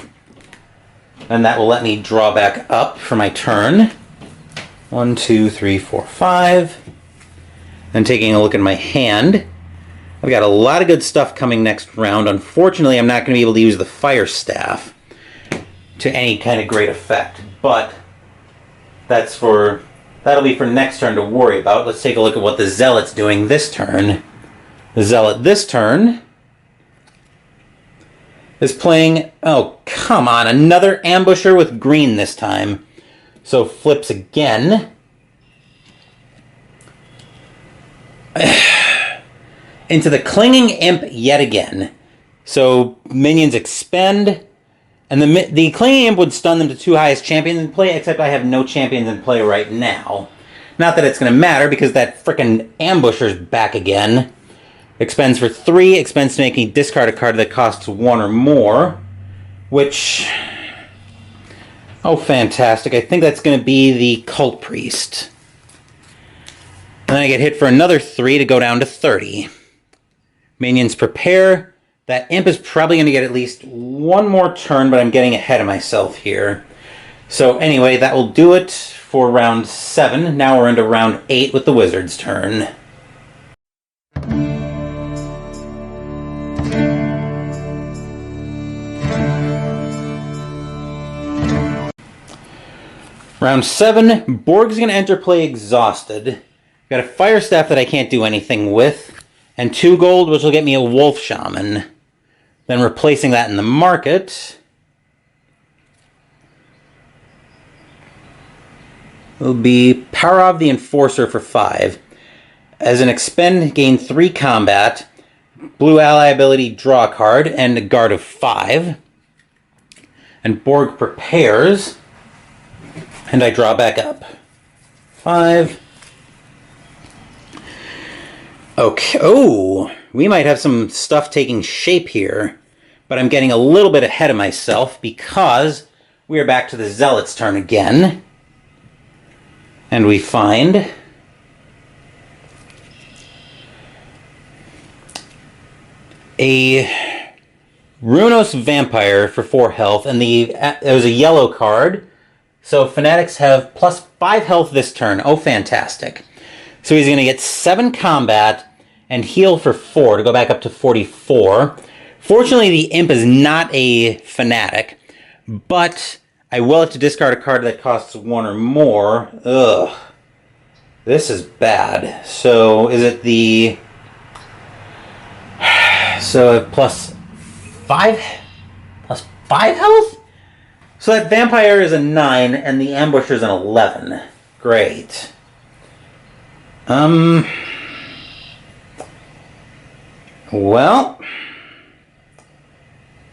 A: And that will let me draw back up for my turn. 1, 2, 3, 4, 5. And taking a look at my hand, I've got a lot of good stuff coming next round. Unfortunately, I'm not going to be able to use the Fire Staff to any kind of great effect. But that'll be for next turn to worry about. Let's take a look at what the Zealot's doing this turn. The Zealot this turn is playing, oh, come on, another Ambusher with green this time. So flips again. into the Clinging Imp yet again. So minions expend, and the Clinging Imp would stun them to 2 highest champions in play, except I have no champions in play right now. Not that it's going to matter, because that frickin' Ambusher's back again. Expends for 3, expends to make me discard a card that costs 1 or more, which... oh, fantastic. I think that's going to be the Cult Priest. And then I get hit for another 3 to go down to 30. Minions prepare. That Imp is probably going to get at least 1 more turn, but I'm getting ahead of myself here. So anyway, that will do it for round 7. Now we're into round 8 with the Wizard's turn. Round 7, Borg's going to enter play exhausted. Got a Fire Staff that I can't do anything with, and 2 gold, which will get me a Wolf Shaman. Then replacing that in the market will be Parov the Enforcer for 5. As an expend, gain 3 combat, blue ally ability, draw a card, and a guard of 5. And Borg prepares, and I draw back up. 5. Okay, oh, we might have some stuff taking shape here, but I'm getting a little bit ahead of myself because we are back to the Zealot's turn again. And we find a Runos Vampire for 4 health, and it was a yellow card, so Fanatics have plus 5 health this turn. Oh, fantastic. So he's going to get 7 combat and heal for 4 to go back up to 44. Fortunately, the Imp is not a Fanatic, but I will have to discard a card that costs 1 or more. Ugh. This is bad. So is it the... so plus 5 health? So that Vampire is a 9 and the Ambusher is an 11. Great. Well,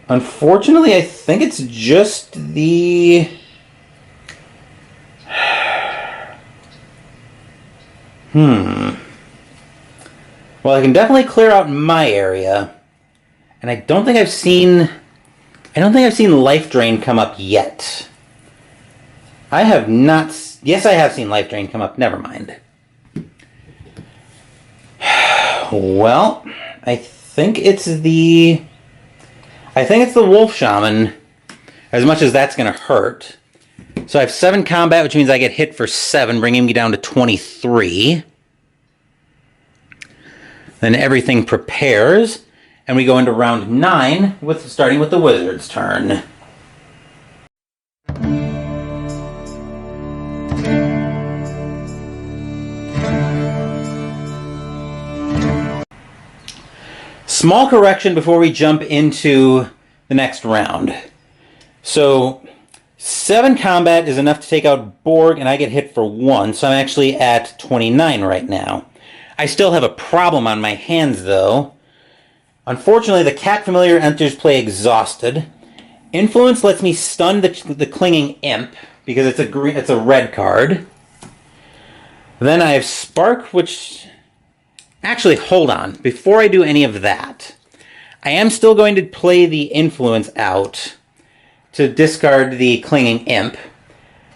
A: unfortunately, I think it's just the... Well, I can definitely clear out my area, and I don't think I've seen Life Drain come up yet. I have not... yes, I have seen Life Drain come up. Never mind. Well, I think it's the Wolf Shaman, as much as that's going to hurt. So I have 7 combat, which means I get hit for 7, bringing me down to 23. Then everything prepares, and we go into round 9, starting with the Wizard's turn. Small correction before we jump into the next round. So 7 combat is enough to take out Borg, and I get hit for 1, so I'm actually at 29 right now. I still have a problem on my hands, though. Unfortunately, the Cat Familiar enters play exhausted. Influence lets me stun the Clinging Imp, because it's a red card. Then I have Spark, which... actually, hold on. Before I do any of that, I am still going to play the Influence out to discard the Clinging Imp.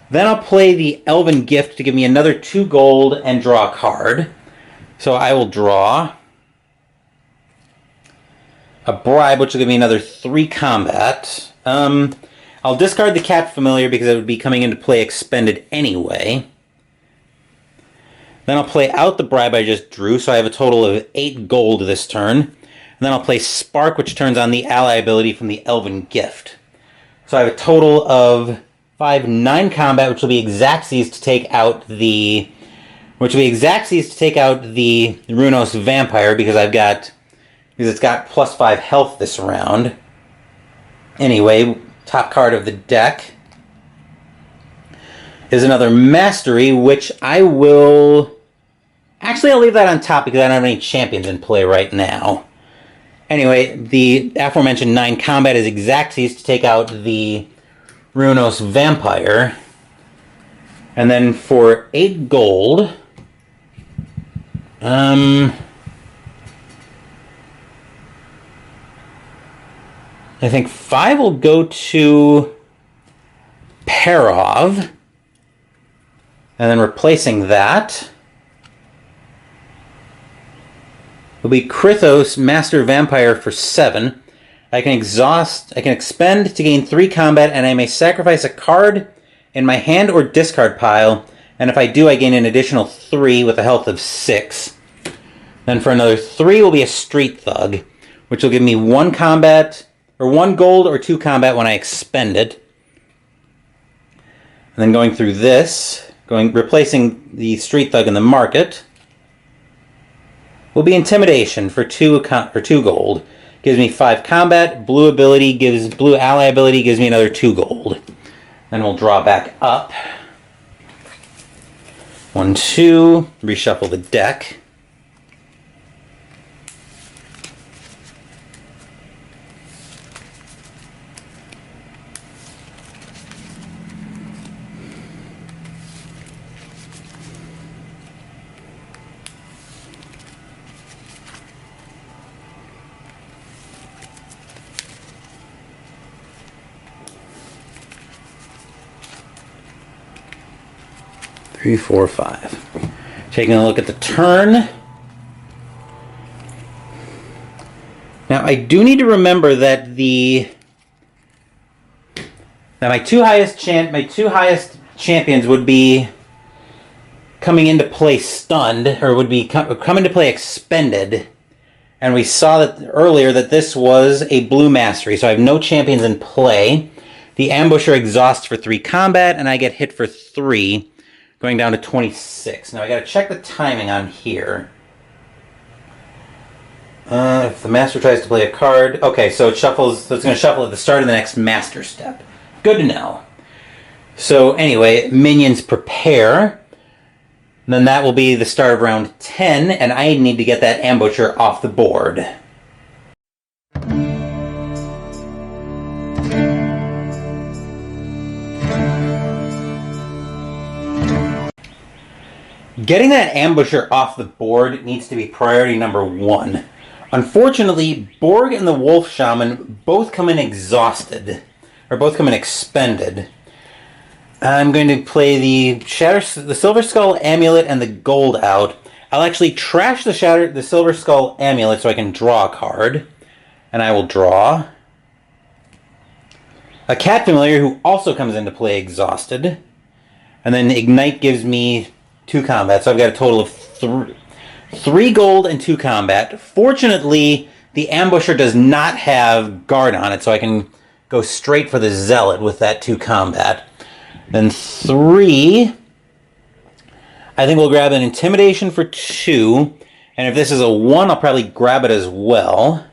A: Then I'll play the Elven Gift to give me another 2 gold and draw a card. So I will draw a Bribe, which will give me another 3 combat. I'll discard the Cat Familiar because it would be coming into play expended anyway. Then I'll play out the Bribe I just drew, so I have a total of 8 gold this turn. And then I'll play Spark, which turns on the ally ability from the Elven Gift. So I have a total of 9 combat, which will be Xaxes to take out the... Runos Vampire, because it's got plus 5 health this round. Anyway, top card of the deck is another Mastery, which I will Actually, I'll leave that on top because I don't have any champions in play right now. Anyway, the aforementioned 9 combat is Xaxes to take out the Runos Vampire. And then for 8 gold... I think 5 will go to Perov. And then replacing that will be Krythos, Master Vampire for 7. I can expend to gain 3 combat, and I may sacrifice a card in my hand or discard pile, and if I do, I gain an additional 3 with a health of 6. Then for another 3 will be a Street Thug, which will give me 1 combat, or 1 gold or 2 combat when I expend it. And then going through this, replacing the Street Thug in the market, will be Intimidation for 2 gold. Gives me 5 combat. Blue ally ability gives me another 2 gold. Then we'll draw back up. 1, 2. Reshuffle the deck. Three, 4, 5. Taking a look at the turn. Now I do need to remember that my two highest champions would be coming into play stunned, or would be come into play expended. And we saw that earlier that this was a blue mastery, so I have no champions in play. The ambusher exhausts for 3 combat, and I get hit for 3. Going down to 26. Now I gotta check the timing on here. If the master tries to play a card... Okay, so it shuffles. So it's going to shuffle at the start of the next master step. Good to know. So anyway, minions prepare. And then that will be the start of round 10, and I need to get that ambusher off the board. Getting that ambusher off the board needs to be priority number 1. Unfortunately, Borg and the Wolf Shaman both come in exhausted, or both come in expended. I'm going to play the Silver Skull Amulet and the Gold out. I'll actually trash the Silver Skull Amulet so I can draw a card. And I will draw a Cat Familiar who also comes into play exhausted. And then Ignite gives me 2 combat, so I've got a total of 3 gold and 2 combat. Fortunately, the Ambusher does not have guard on it, so I can go straight for the Zealot with that 2 combat. Then 3, I think we'll grab an Intimidation for 2, and if this is a 1, I'll probably grab it as well.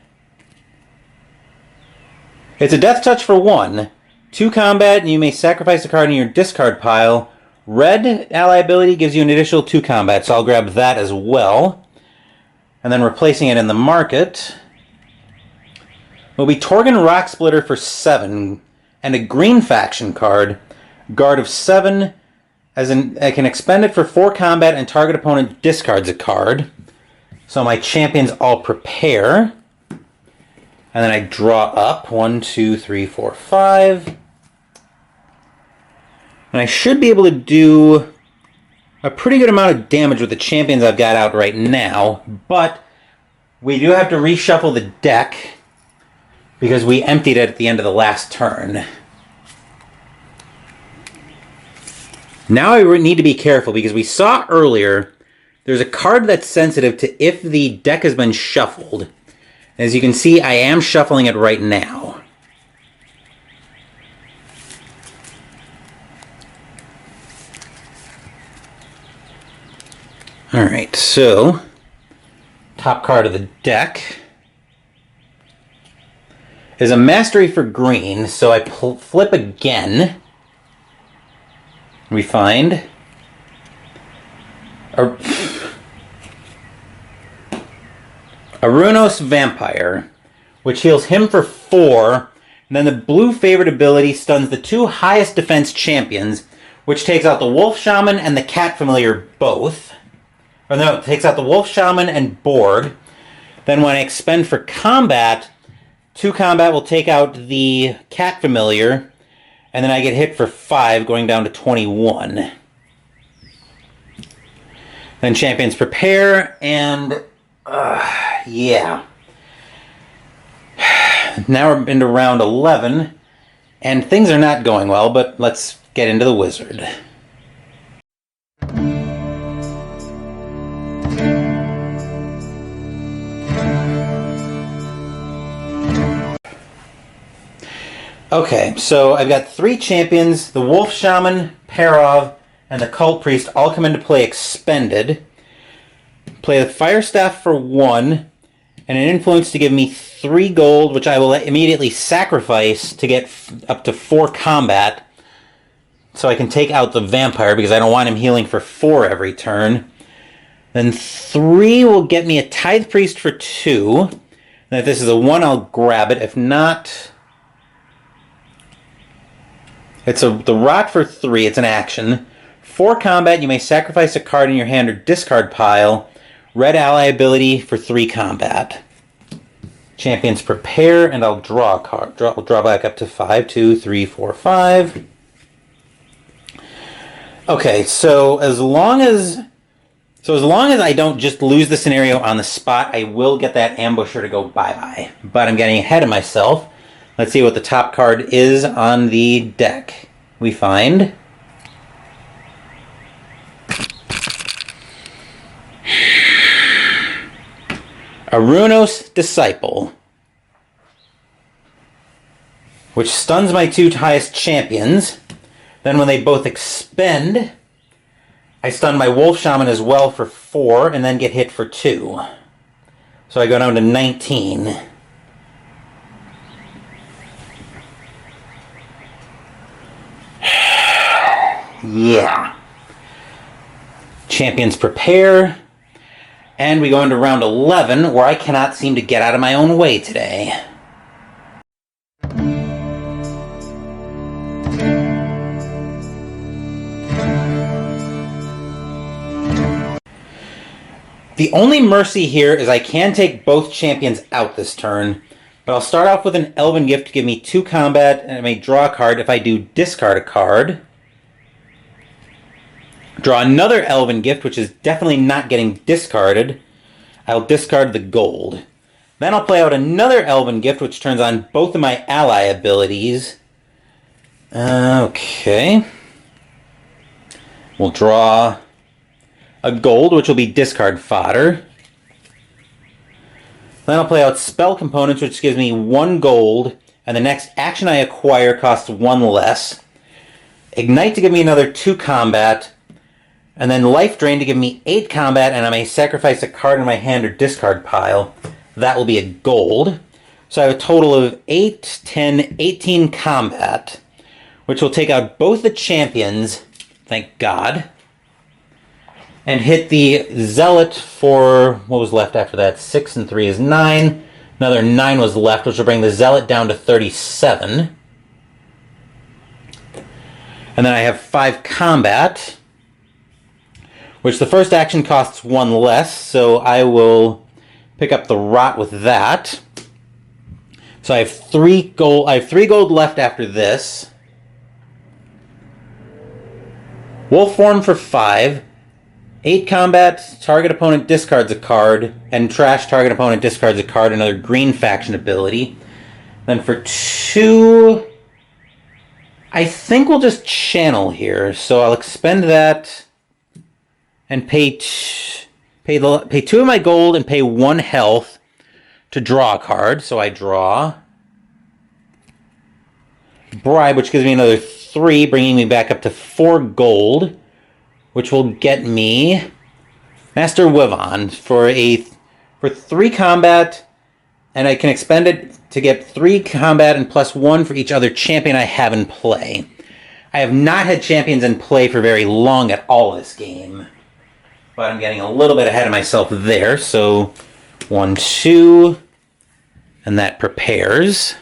A: It's a Death Touch for 1. 2 combat, and you may sacrifice a card in your discard pile. Red ally ability gives you an additional 2 combat, so I'll grab that as well. And then replacing it in the market will be Torgon Rocksplitter for 7, and a green faction card, Guard of 7, I can expend it for 4 combat and target opponent discards a card. So my champions all prepare. And then I draw up 1, 2, 3, 4, 5. And I should be able to do a pretty good amount of damage with the champions I've got out right now, but we do have to reshuffle the deck because we emptied it at the end of the last turn. Now I need to be careful because we saw earlier there's a card that's sensitive to if the deck has been shuffled. As you can see, I am shuffling it right now. Alright, so top card of the deck is a Mastery for green, so I flip again. We find Arunos Vampire, which heals him for 4, and then the blue favorite ability stuns the 2 highest defense champions, which takes out the Wolf Shaman and the Cat Familiar both. Or no, it takes out the Wolf Shaman and Borg. Then when I expend for combat, 2 combat will take out the Cat Familiar, and then I get hit for 5, going down to 21. Then champions prepare, and yeah. Now we're into round 11, and things are not going well, but let's get into the wizard. Okay, so I've got 3 champions, the Wolf Shaman, Perov, and the Cult Priest all come into play expended. Play the Fire Staff for 1, and an influence to give me 3 gold, which I will immediately sacrifice to get up to 4 combat, so I can take out the Vampire, because I don't want him healing for 4 every turn. Then 3 will get me a Tithe Priest for 2, and if this is a 1, I'll grab it. If not... It's the Rot for 3, it's an action. 4 combat, you may sacrifice a card in your hand or discard pile. Red ally ability for 3 combat. Champions prepare, and I'll draw a card. Draw back up to 5, 2, 3, 4, 5. Okay, so as long as I don't just lose the scenario on the spot, I will get that ambusher to go bye-bye. But I'm getting ahead of myself. Let's see what the top card is on the deck. We find Arunos Disciple, which stuns my 2 highest champions. Then when they both expend, I stun my Wolf Shaman as well for 4, and then get hit for 2. So I go down to 19. Yeah. Champions prepare. And we go into round 11, where I cannot seem to get out of my own way today. The only mercy here is I can take both champions out this turn, but I'll start off with an Elven Gift to give me 2 combat, and I may draw a card. If I do, discard a card. Draw another Elven Gift, which is definitely not getting discarded. I'll discard the gold. Then I'll play out another Elven Gift, which turns on both of my ally abilities. Okay. We'll draw a gold, which will be discard fodder. Then I'll play out spell components, which gives me 1 gold, and the next action I acquire costs 1 less. Ignite to give me another 2 combat, and then Life Drain to give me 8 combat, and I may sacrifice a card in my hand or discard pile. That will be a gold. So I have a total of 8, 10, 18 combat, which will take out both the champions, thank God, and hit the Zealot for, what was left after that? 6 and 3 is 9. Another 9 was left, which will bring the Zealot down to 37. And then I have 5 combat, which the first action costs 1 less, so I will pick up the Rot with that. So I have 3 gold. I have 3 gold left after this. Wolf Form for 5. 8 combat, target opponent discards a card, and trash target opponent discards a card, another green faction ability. Then for 2, I think we'll just channel here. So I'll expend that and pay 2 of my gold and pay 1 health to draw a card. So I draw Bribe, which gives me another 3, bringing me back up to 4 gold, which will get me Master Wyvern for 3 combat, and I can expend it to get 3 combat and +1 for each other champion I have in play. I have not had champions in play for very long at all this game, but I'm getting a little bit ahead of myself there, so 1, 2, and that prepares.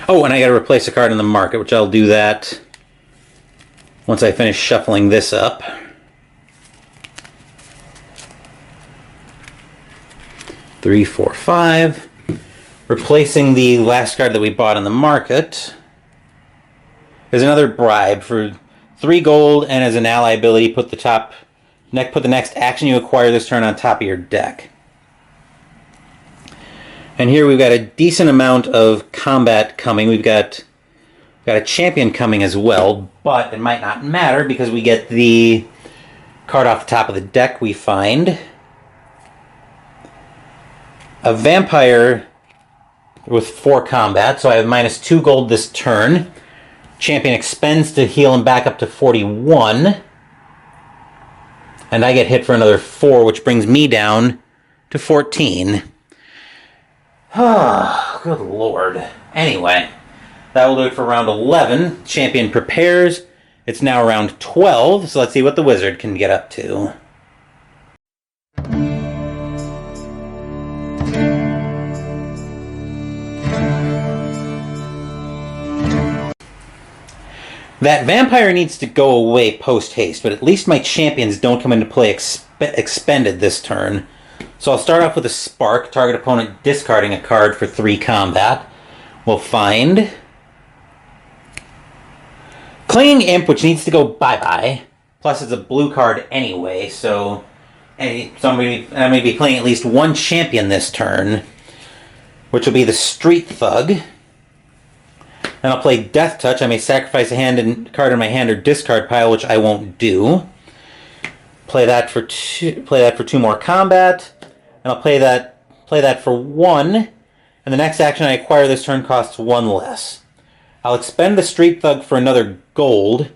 A: Oh, and I gotta replace a card in the market, which I'll do that once I finish shuffling this up. Three, four, five. Replacing the last card that we bought in the market. There's another bribe for 3 gold, and as an ally ability, put the next action you acquire this turn on top of your deck. And here we've got a decent amount of combat coming. We've got a champion coming as well, but it might not matter because we get the card off the top of the deck we find. A vampire with 4 combat, so I have -2 gold this turn. Champion expends to heal him back up to 41. And I get hit for another 4, which brings me down to 14. Oh, good lord. Anyway, that will do it for round 11. Champion prepares. It's now round 12, so let's see what the wizard can get up to. That vampire needs to go away post-haste, but at least my champions don't come into play expended this turn. So I'll start off with a spark, target opponent discarding a card for 3 combat. We'll find Clinging Imp, which needs to go bye-bye. Plus it's a blue card anyway, so I'm going to be playing at least 1 champion this turn, which will be the Street Thug. Then I'll play Death Touch. I may sacrifice a card in my hand or discard pile, which I won't do. Play that for 2 more combat. And I'll play that for 1. And the next action I acquire this turn costs 1 less. I'll expend the Street Thug for another gold,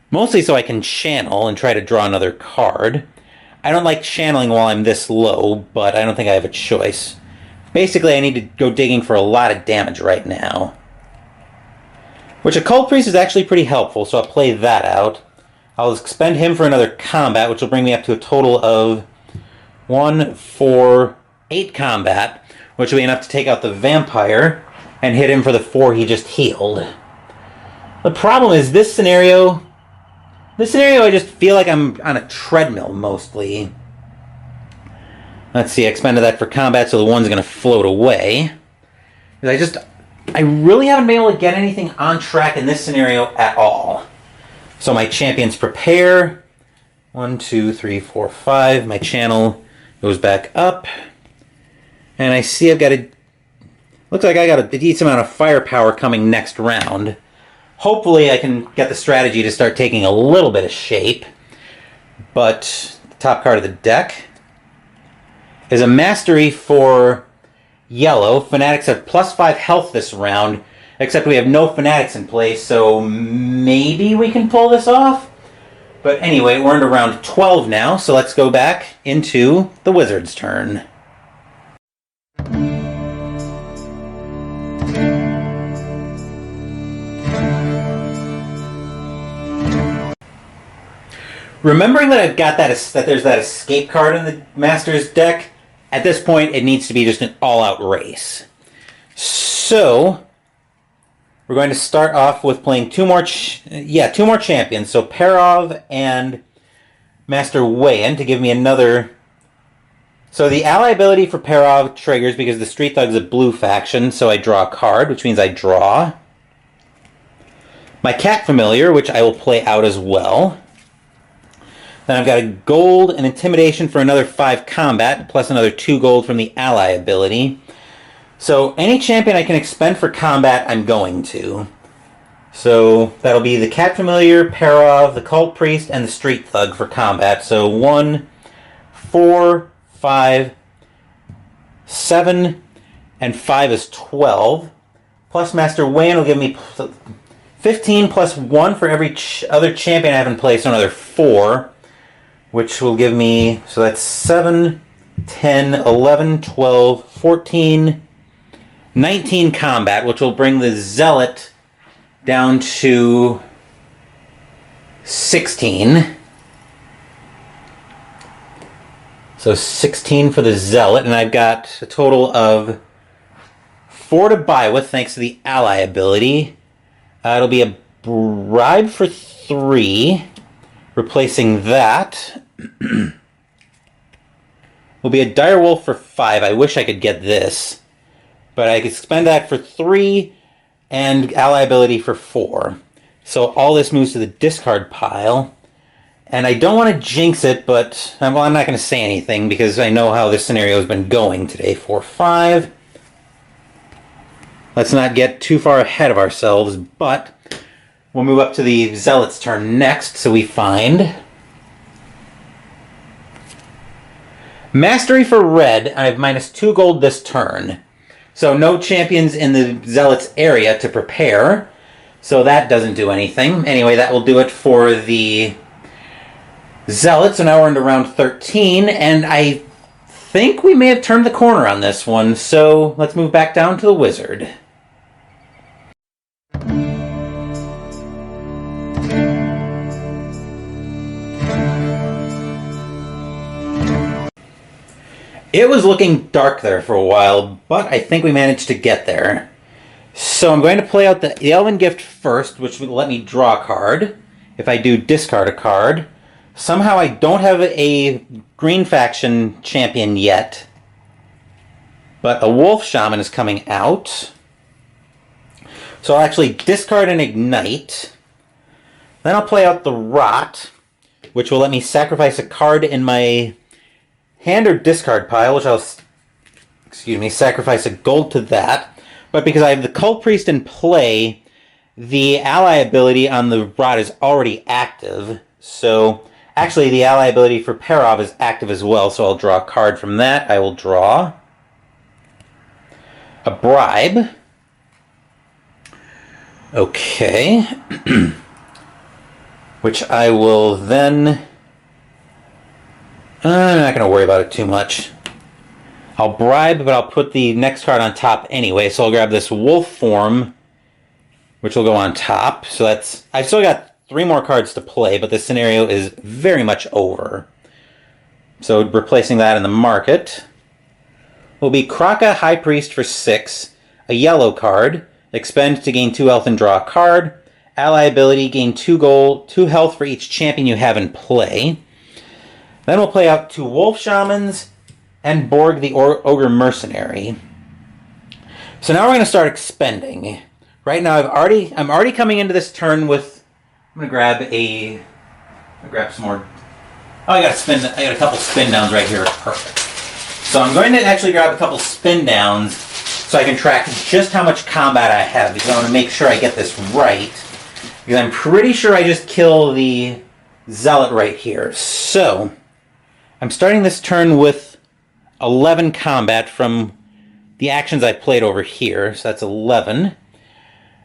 A: mostly so I can channel and try to draw another card. I don't like channeling while I'm this low, but I don't think I have a choice. Basically, I need to go digging for a lot of damage right now. Which Occult Priest is actually pretty helpful, so I'll play that out. I'll expend him for another combat, which will bring me up to a total of 1, 4, 8 combat, which will be enough to take out the vampire and hit him for the 4 he just healed. The problem is this scenario I just feel like I'm on a treadmill mostly. Let's see, I expended that for combat, so the 1's going to float away. I really haven't been able to get anything on track in this scenario at all. So my champions prepare. 1, 2, 3, 4, 5. My channel goes back up. And I see looks like I got a decent amount of firepower coming next round. Hopefully I can get the strategy to start taking a little bit of shape. But the top card of the deck is a mastery for yellow. Fanatics have +5 health this round, except we have no fanatics in place, so maybe we can pull this off. But anyway, we're into round 12 now, so let's go back into the wizard's turn. Remembering that I've got that there's that escape card in the master's deck, at this point it needs to be just an all-out race. So we're going to start off with playing 2 more champions. So Perov and Master Wayan to give me another. So the ally ability for Perov triggers because the Street Thug's a blue faction, so I draw a card, which means I draw. My Cat Familiar, which I will play out as well. Then I've got a gold and intimidation for another 5 combat, plus another 2 gold from the ally ability. So any champion I can expend for combat, I'm going to. So that'll be the Cat Familiar, Perov, the Cult Priest, and the Street Thug for combat. So 1, 4, 5, 7, and 5 is 12. Plus Master Wayne will give me 15 plus 1 for every other champion I have in place, so another 4. Which will give me, so that's 7, 10, 11, 12, 14, 19 combat, which will bring the Zealot down to 16. So 16 for the Zealot, and I've got a total of 4 to buy with thanks to the ally ability. It'll be a bribe for 3, replacing that. Will be a Direwolf for 5. I wish I could get this, but I could spend that for 3 and ally ability for 4. So all this moves to the discard pile. And I don't want to jinx it, but well, I'm not going to say anything because I know how this scenario has been going today. 4, 5. Let's not get too far ahead of ourselves, but we'll move up to the Zealot's turn next. So we find Mastery for red. I have -2 gold this turn. So no champions in the Zealot's area to prepare. So that doesn't do anything. Anyway, that will do it for the Zealot, so now we're into round 13, and I think we may have turned the corner on this one, so let's move back down to the Wizard. It was looking dark there for a while, but I think we managed to get there. So I'm going to play out the Elven Gift first, which will let me draw a card. If I do discard a card. Somehow I don't have a green faction champion yet, but a Wolf Shaman is coming out. So I'll actually discard and ignite. Then I'll play out the Rot, which will let me sacrifice a card in my hand or discard pile, which I'll, sacrifice a gold to that. But because I have the Cult Priest in play, the ally ability on the Rot is already active, so actually, the ally ability for Perov is active as well, so I'll draw a card from that. I will draw a Bribe. Okay. Which I will then... I'm not going to worry about it too much. I'll bribe, but I'll put the next card on top anyway, so I'll grab this Wolf form, which will go on top. So that's... I've still got 3 more cards to play, but this scenario is very much over. So replacing that in the market will be Kraka High Priest for 6, a yellow card, expend to gain 2 health and draw a card, ally ability, gain 2 gold, 2 health for each champion you have in play. Then we'll play out 2 Wolf Shamans and Borg the Ogre Mercenary. So now we're going to start expending. Right now I'm already coming into this turn with... I'm gonna grab some more. Oh, I got a couple spin downs right here. Perfect. So I'm going to actually grab a couple spin downs so I can track just how much combat I have, because I want to make sure I get this right. Because I'm pretty sure I just kill the Zealot right here. So I'm starting this turn with 11 combat from the actions I played over here. So that's 11.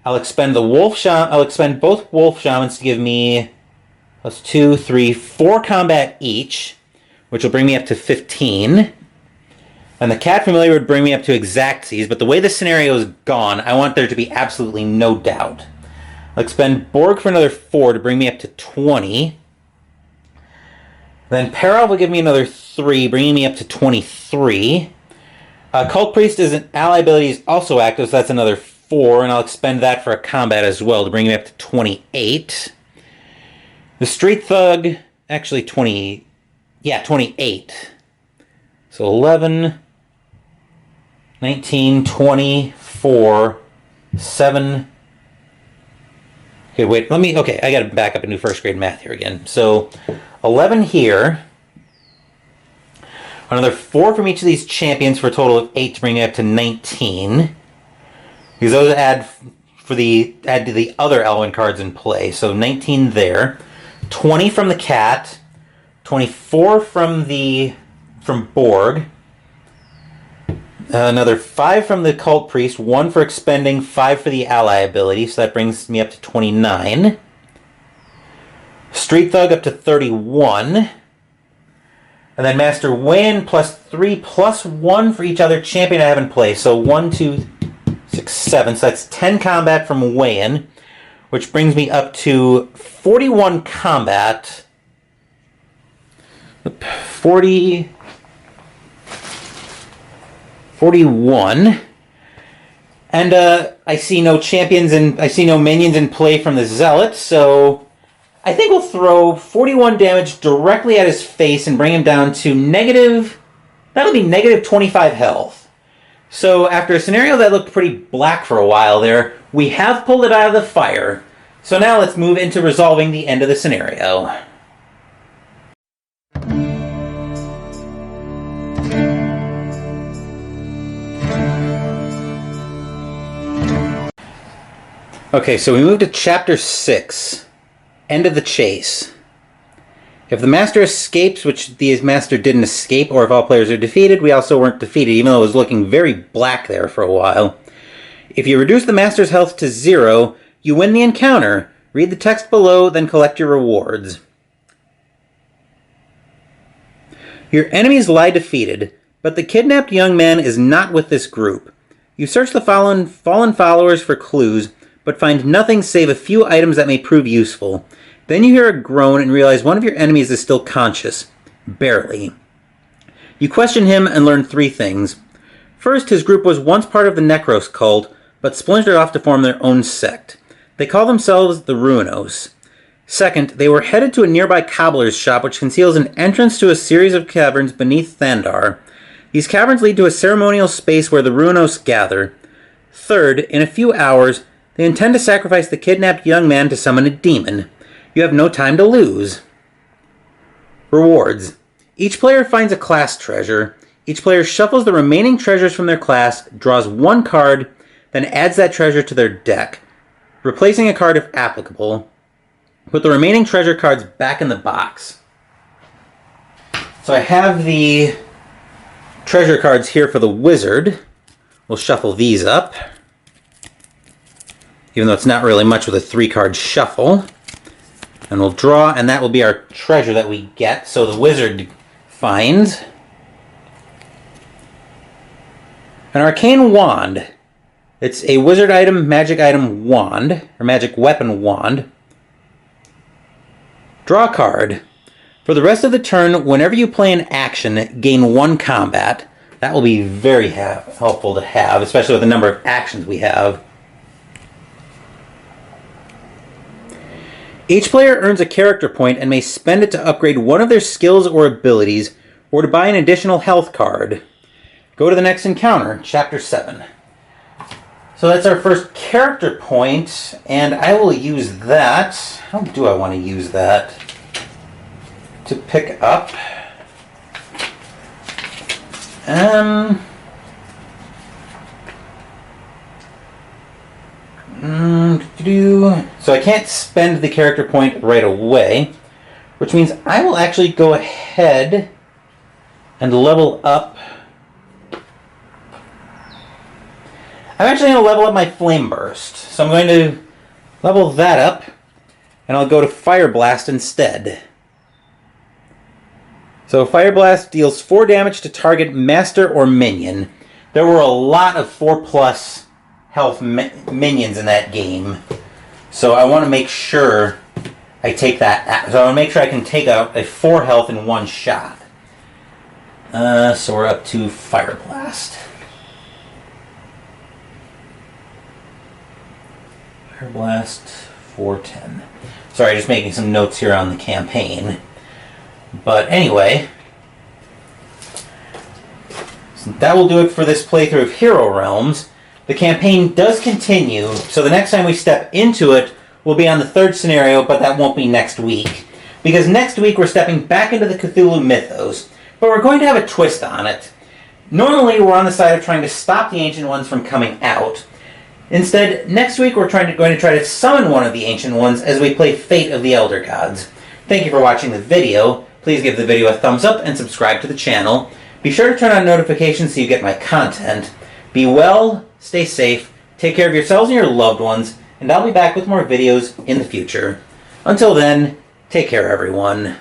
A: I'll expend I'll expend both Wolf Shamans to give me +2, 3, 4 combat each, which will bring me up to 15. And the Cat Familiar would bring me up to Exactsies, but the way this scenario is gone, I want there to be absolutely no doubt. I'll expend Borg for another 4 to bring me up to 20. Then Peril will give me another 3, bringing me up to 23. Cult Priest is an ally ability is also active, so that's another 4, and I'll expend that for a combat as well to bring me up to 28. The Street Thug, actually 28. So 11, 19, 20, 4, 7. Okay, wait, I gotta back up and do first grade math here again. So 11 here. Another 4 from each of these champions for a total of 8 to bring it up to 19. Because those add to the other Elven cards in play. So 19 there. 20 from the Cat. 24 from Borg. Another 5 from the Cult Priest. 1 for expending, 5 for the ally ability. So that brings me up to 29. Street Thug up to 31. And then Master Wayne +3 +1 for each other champion I have in play. So 1, 2, 6, 7. So that's 10 combat from weigh-in, which brings me up to 41 combat. 41. And I see no champions and I see no minions in play from the Zealot, so I think we'll throw 41 damage directly at his face and bring him down to that'll be negative 25 health. So after a scenario that looked pretty black for a while there, we have pulled it out of the fire. So now let's move into resolving the end of the scenario. Okay, so we move to Chapter 6, End of the Chase. If the Master escapes, which the Master didn't escape, or if all players are defeated, we also weren't defeated, even though it was looking very black there for a while. If you reduce the Master's health to 0, you win the encounter. Read the text below, then collect your rewards. Your enemies lie defeated, but the kidnapped young man is not with this group. You search the fallen followers for clues, but find nothing save a few items that may prove useful. Then you hear a groan and realize one of your enemies is still conscious. Barely. You question him and learn 3 things. First, his group was once part of the Necros cult, but splintered off to form their own sect. They call themselves the Ruinos. Second, they were headed to a nearby cobbler's shop which conceals an entrance to a series of caverns beneath Thandar. These caverns lead to a ceremonial space where the Ruinos gather. Third, in a few hours, they intend to sacrifice the kidnapped young man to summon a demon. You have no time to lose. Rewards. Each player finds a class treasure. Each player shuffles the remaining treasures from their class, draws 1 card, then adds that treasure to their deck, replacing a card if applicable. Put the remaining treasure cards back in the box. So I have the treasure cards here for the wizard. We'll shuffle these up, even though it's not really much with a 3-card shuffle. And we'll draw, and that will be our treasure that we get. So the wizard finds an arcane wand. It's a wizard item, magic item wand, or magic weapon wand. Draw a card. For the rest of the turn, whenever you play an action, gain 1 combat. That will be very helpful to have, especially with the number of actions we have. Each player earns a character point and may spend it to upgrade one of their skills or abilities, or to buy an additional health card. Go to the next encounter, Chapter 7. So that's our first character point, and I will use that. How do I want to use that? To pick up. So I can't spend the character point right away, which means I will actually go ahead and level up. I'm actually going to level up my Flame Burst. So I'm going to level that up, and I'll go to Fire Blast instead. So Fire Blast deals 4 damage to target master or minion. There were a lot of 4+ health minions in that game. So I want to make sure I take that. So I want to make sure I can take out a 4 health in one shot. So we're up to Fire Blast. Fire Blast 410. Sorry, just making some notes here on the campaign. But anyway, so that will do it for this playthrough of Hero Realms. The campaign does continue, so the next time we step into it will be on the 3rd scenario, but that won't be next week. Because next week we're stepping back into the Cthulhu mythos, but we're going to have a twist on it. Normally we're on the side of trying to stop the Ancient Ones from coming out. Instead, next week we're going to try to summon one of the Ancient Ones as we play Fate of the Elder Gods. Thank you for watching the video. Please give the video a thumbs up and subscribe to the channel. Be sure to turn on notifications so you get my content. Be well, stay safe, take care of yourselves and your loved ones, and I'll be back with more videos in the future. Until then, take care everyone.